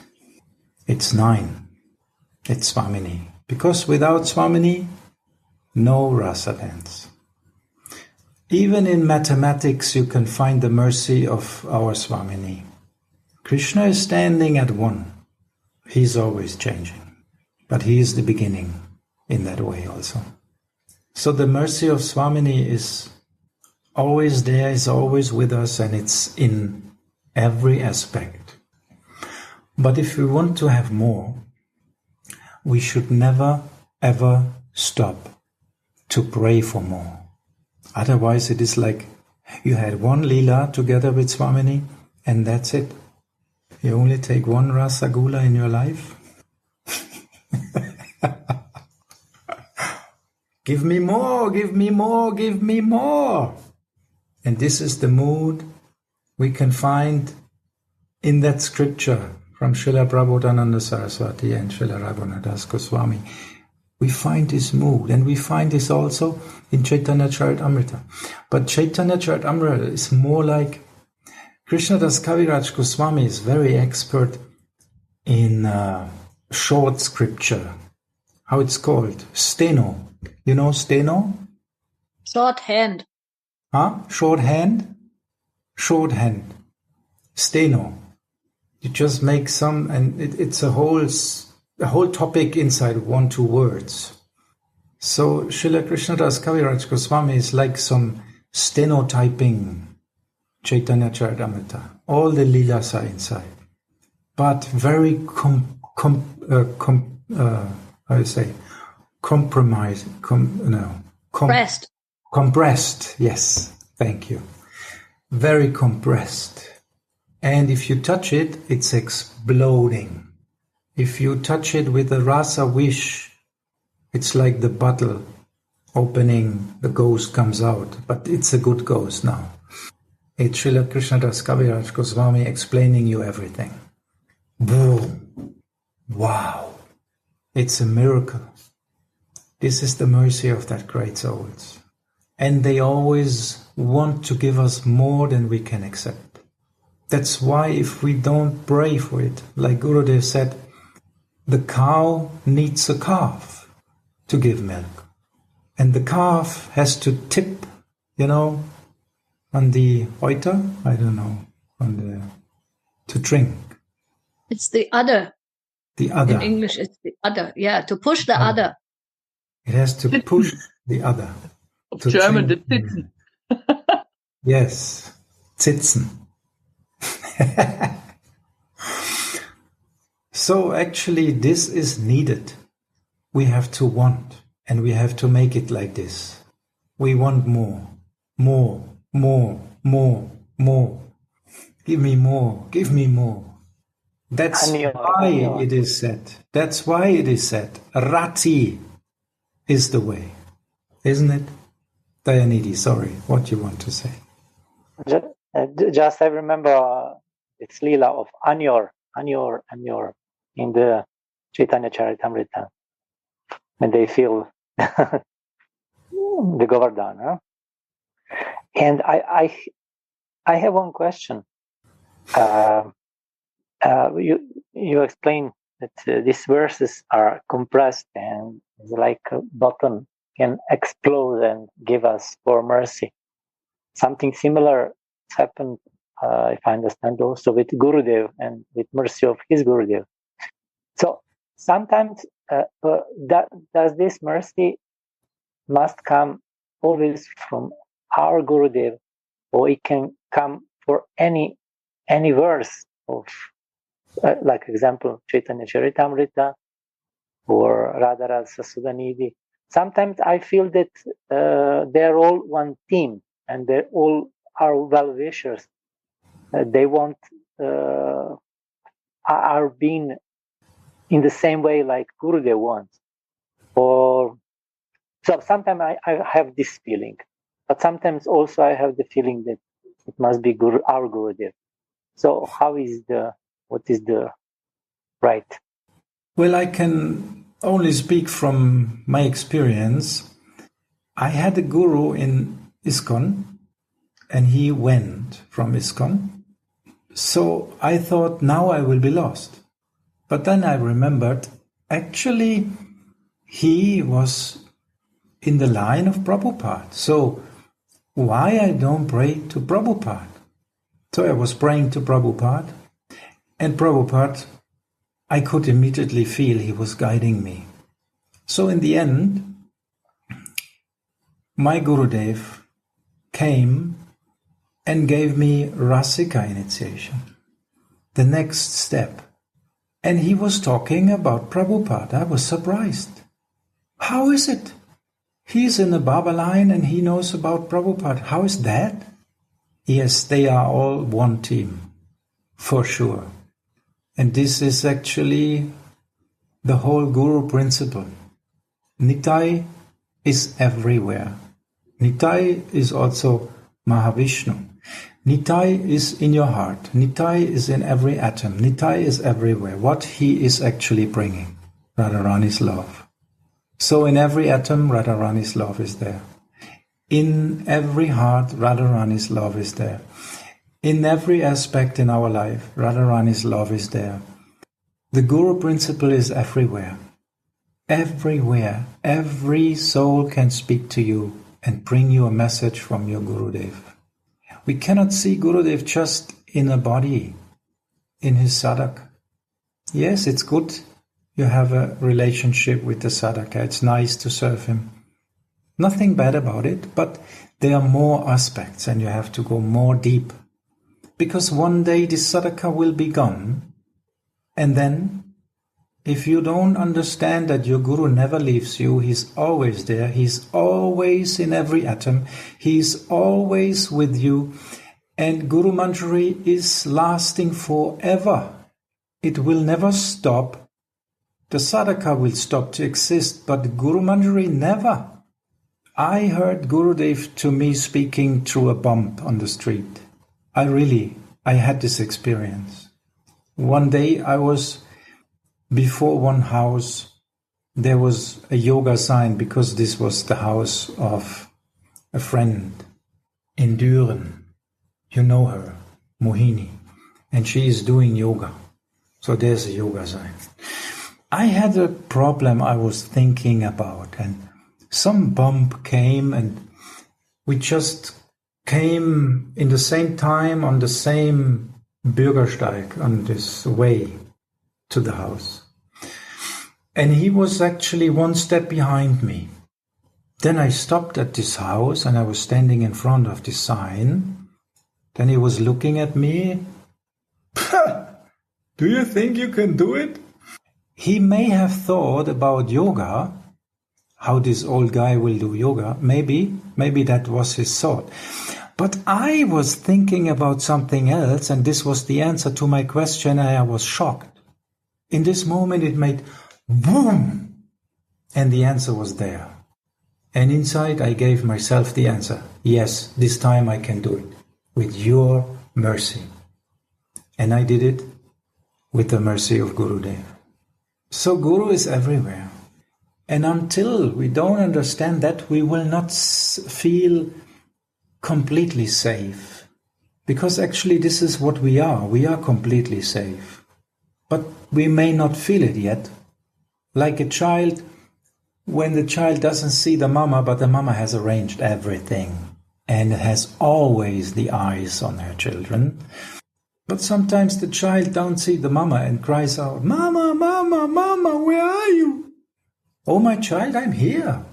it's 9, it's Swamini. Because without Swamini, no Rasa dance. Even in mathematics you can find the mercy of our Swamini. Krishna is standing at 1. He's always changing. But he is the beginning in that way also. So the mercy of Swamini is always there, is always with us, and it's in every aspect. But if we want to have more, we should never ever stop to pray for more. Otherwise it is like you had one Leela together with Swamini and that's it. You only take one Rasagula in your life. Give me more, give me more, give me more. And this is the mood we can find in that scripture from Srila Prabodhananda Saraswati and Srila Raghunadas Goswami. We find this mood, and we find this also in Caitanya Caritamrita. But Caitanya Caritamrita is more like Krishnadas Kaviraj Goswami is very expert in short scripture. How it's called? Steno. You know steno? Shorthand. Huh? Shorthand? Shorthand. Steno. You just make some, and it's a whole topic inside 1-2 words. So Srila Krishnadas Kaviraj Goswami is like some stenotyping Caitanya Caritamrita. All the leelas are inside, but very compressed. Yes, thank you. Very compressed. And if you touch it, it's exploding. If you touch it with a rasa wish, it's like the bottle opening, the ghost comes out, but it's a good ghost now. It's Srila Krishnadas Kaviraj Goswami explaining you everything. Boom. Wow. It's a miracle. This is the mercy of that great souls. And they always want to give us more than we can accept. That's why if we don't pray for it, like Gurudev said, the cow needs a calf to give milk. And the calf has to tip, on the oiter, to drink. It's the udder. The udder. In English, it's the udder. Yeah, to push the udder. It has to push the udder. German, the Zitzen. Yes, Zitzen. So actually this is needed. We have to want, and we have to make it like this. We want more. Give me more. That's why it is said. Rati is the way. Isn't it? Dayanidhi, sorry, what you want to say? Just I remember it's Leela of Anyor in the Caitanya Caritamrita when they feel the Govardhan. Huh? And I have one question. You explain that these verses are compressed and like a button can explode and give us for mercy. Something similar happened, if I understand, also with Gurudev and with mercy of his Gurudev. So sometimes does this mercy must come always from our Gurudev, or it can come for any verse of, like example, Caitanya Caritamrita or Radha Rasa Sudhanidhi. Sometimes I feel that they're all one team and they all are well-wishers. They want are being in the same way like Gurudev wants. Or so sometimes I have this feeling, but sometimes also I have the feeling that it must be our Gurudev. So what is the right? Well, I can only speak from my experience. I had a guru in ISKCON, and he went from ISKCON. So I thought, now I will be lost. But then I remembered, actually, he was in the line of Prabhupada. So why I don't pray to Prabhupada? So I was praying to Prabhupada, and Prabhupada, I could immediately feel he was guiding me. So in the end, my Gurudev came and gave me Rasika initiation, the next step. And he was talking about Prabhupada. I was surprised. How is it? He's in the Baba line and he knows about Prabhupada. How is that? Yes, they are all one team, for sure. And this is actually the whole Guru principle. Nitai is everywhere. Nitai is also Mahavishnu. Nitai is in your heart. Nitai is in every atom. Nitai is everywhere. What he is actually bringing, Radharani's love. So in every atom, Radharani's love is there. In every heart, Radharani's love is there. In every aspect in our life, Radharani's love is there. The Guru principle is everywhere. Everywhere. Every soul can speak to you and bring you a message from your Gurudev. We cannot see Gurudev just in a body, in his sadhak. Yes, it's good you have a relationship with the sadhaka. It's nice to serve him. Nothing bad about it, but there are more aspects and you have to go more deep. Because one day the sadhaka will be gone, and then if you don't understand that your Guru never leaves you, he's always there, he's always in every atom, he's always with you, and Guru Manjari is lasting forever. It will never stop. The sadhaka will stop to exist, but Guru Manjari never. I heard Gurudev to me speaking through a bump on the street. I had this experience. One day I was before one house. There was a yoga sign because this was the house of a friend in Düren. You know her, Mohini, and she is doing yoga. So there's a yoga sign. I had a problem I was thinking about, and some bump came, and we just came in the same time on the same Bürgersteig, on this way to the house. And he was actually one step behind me. Then I stopped at this house and I was standing in front of the sign. Then he was looking at me. Do you think you can do it? He may have thought about yoga, how this old guy will do yoga. Maybe that was his thought. But I was thinking about something else, and this was the answer to my question, and I was shocked. In this moment it made boom, and the answer was there. And inside I gave myself the answer. Yes, this time I can do it, with your mercy. And I did it with the mercy of Gurudev. So Guru is everywhere. And until we don't understand that, we will not feel completely safe. Because actually this is what we are. We are completely safe. But we may not feel it yet. Like a child, when the child doesn't see the mama, but the mama has arranged everything and has always the eyes on her children. But sometimes the child don't see the mama and cries out, "Mama, mama, mama, where are you?" "Oh, my child, I'm here."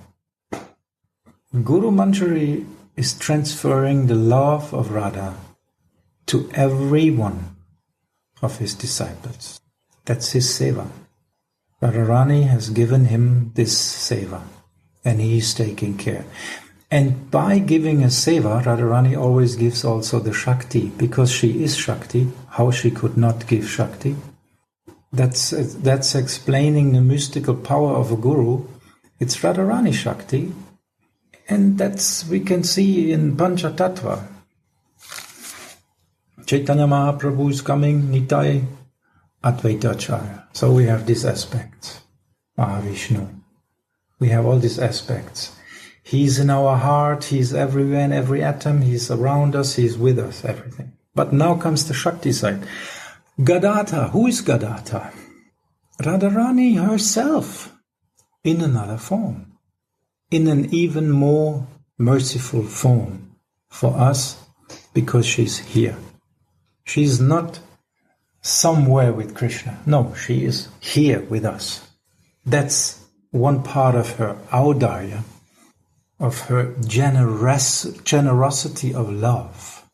Guru Manjari is transferring the love of Radha to every one of his disciples. That's his seva. Radharani has given him this seva, and he is taking care. And by giving a seva, Radharani always gives also the Shakti, because she is Shakti. How she could not give Shakti? That's explaining the mystical power of a Guru. It's Radharani Shakti, and that's we can see in Panchatattva. Caitanya Mahaprabhu is coming, Nitai, Advaita Acharya. So we have these aspects. Mahavishnu. We have all these aspects. He's in our heart, he's everywhere in every atom, he's around us, he's with us, everything. But now comes the Shakti side. Gadadhar. Who is Gadadhar? Radharani herself, in another form. In an even more merciful form for us, because she's here. She's not somewhere with Krishna. No, she is here with us. That's one part of her audarya, of her generosity of love,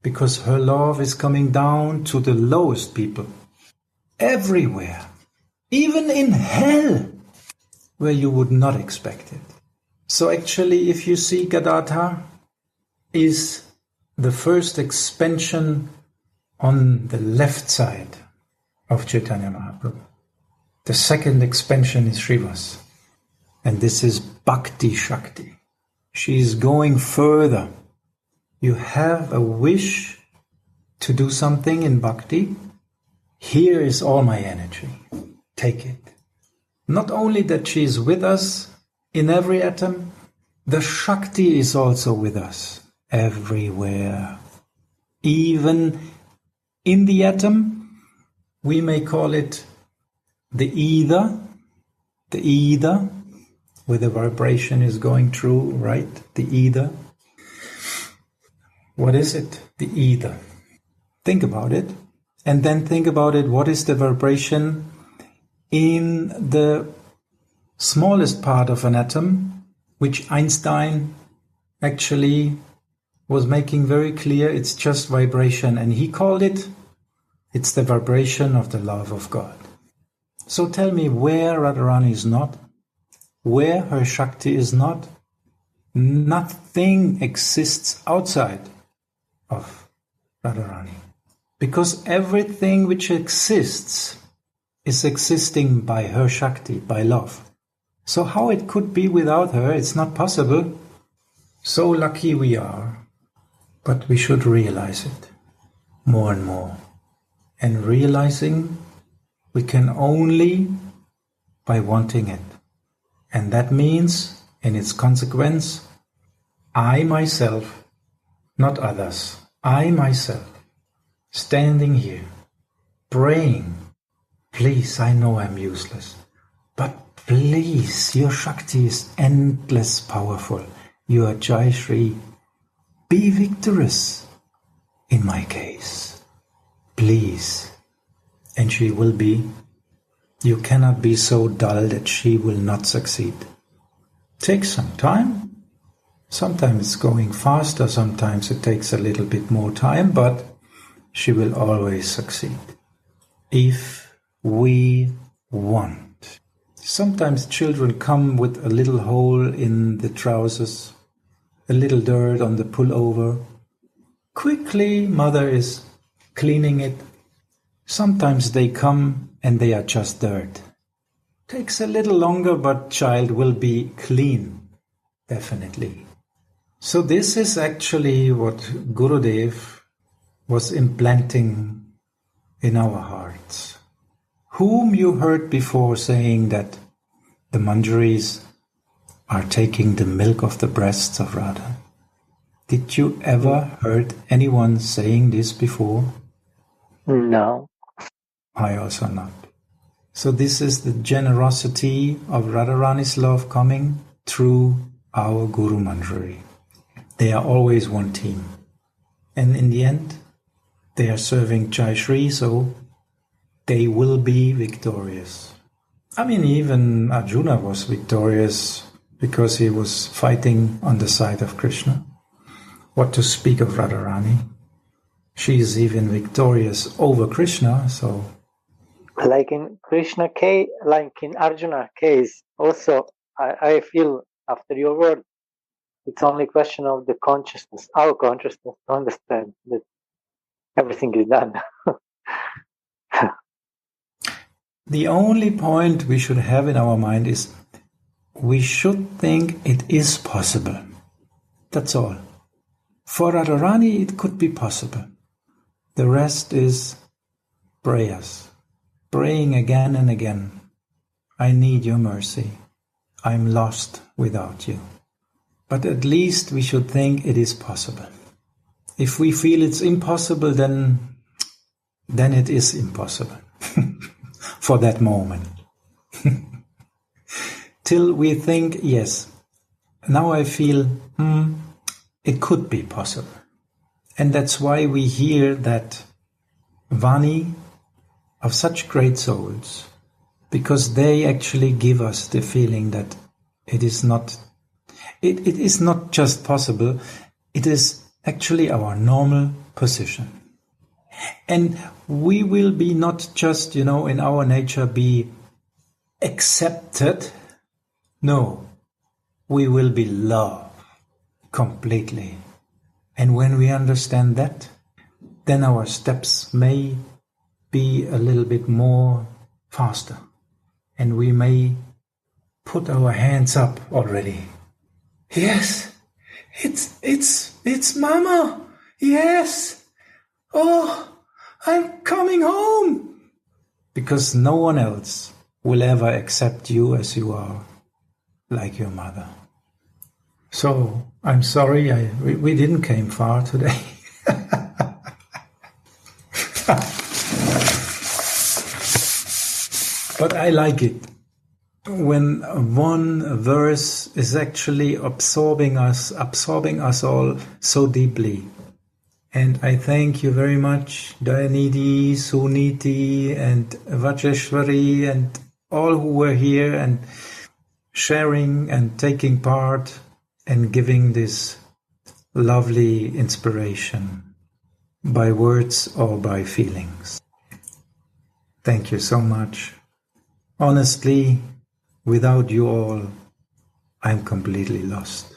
because her love is coming down to the lowest people, everywhere, even in hell, where you would not expect it. So actually, if you see, Gadadhar is the first expansion on the left side of Caitanya Mahaprabhu. The second expansion is Srivas, and this is Bhakti Shakti. She is going further. You have a wish to do something in bhakti? Here is all my energy. Take it. Not only that she is with us, in every atom. The Shakti is also with us everywhere. Even in the atom, we may call it the ether, where the vibration is going through, right? The ether. What is it? The ether. Think about it. And then think about it. What is the vibration in the smallest part of an atom, which Einstein actually was making very clear? It's just vibration. And he called it's the vibration of the love of God. So tell me where Radharani is not, where her Shakti is not. Nothing exists outside of Radharani. Because everything which exists is existing by her Shakti, by love. So how it could be without her, it's not possible. So lucky we are. But we should realize it more and more. And realizing we can only by wanting it. And that means, in its consequence, I myself, not others, I myself, standing here, praying, please, I know I'm useless, but please, your Shakti is endless powerful. Your Jai Shri, be victorious in my case. Please. And she will be. You cannot be so dull that she will not succeed. Take some time. Sometimes it's going faster, sometimes it takes a little bit more time, but she will always succeed. If we want. Sometimes children come with a little hole in the trousers, a little dirt on the pullover. Quickly, mother is cleaning it. Sometimes they come and they are just dirt. Takes a little longer, but child will be clean, definitely. So this is actually what Gurudev was implanting in our hearts. Whom you heard before saying that the Manjaris are taking the milk of the breasts of Radha. Did you ever heard anyone saying this before? No. I also not. So this is the generosity of Radharani's love coming through our Guru Manjari. They are always one team. And in the end, they are serving Jai Shri, so they will be victorious. I mean, even Arjuna was victorious because he was fighting on the side of Krishna. What to speak of Radharani? She is even victorious over Krishna, so... Like in Arjuna case, also, I feel after your word, it's only a question of the consciousness, our consciousness, to understand that everything is done. The only point we should have in our mind is we should think it is possible. That's all. For Radharani, it could be possible. The rest is prayers. Praying again and again. I need your mercy. I'm lost without you. But at least we should think it is possible. If we feel it's impossible, then it is impossible. For that moment. Till we think, yes, now I feel, it could be possible. And that's why we hear that Vani of such great souls, because they actually give us the feeling that it is not just possible, it is actually our normal position. And we will be not just, in our nature be accepted. No, we will be loved completely. And when we understand that, then our steps may be a little bit more faster. And we may put our hands up already. Yes, it's Mama. Yes. Oh, I'm coming home. Because no one else will ever accept you as you are. like your mother. So I'm sorry we didn't came far today. But I like it when one verse is actually absorbing us all so deeply. And I thank you very much, Dayanidhi, Suniti, and Vajeshwari, and all who were here and sharing and taking part and giving this lovely inspiration by words or by feelings. Thank you so much. Honestly, without you all, I'm completely lost.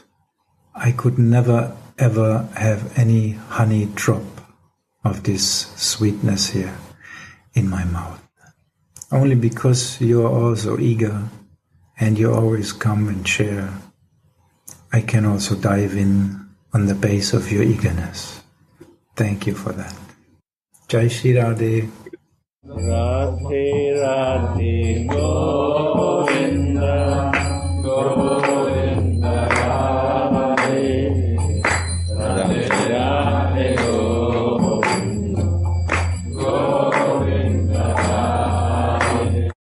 I could never ever have any honey drop of this sweetness here in my mouth. Only because you're all so eager and you always come and share, I can also dive in on the base of your eagerness. Thank you for that. Jai Shri Radhe. Radhe Radhe Go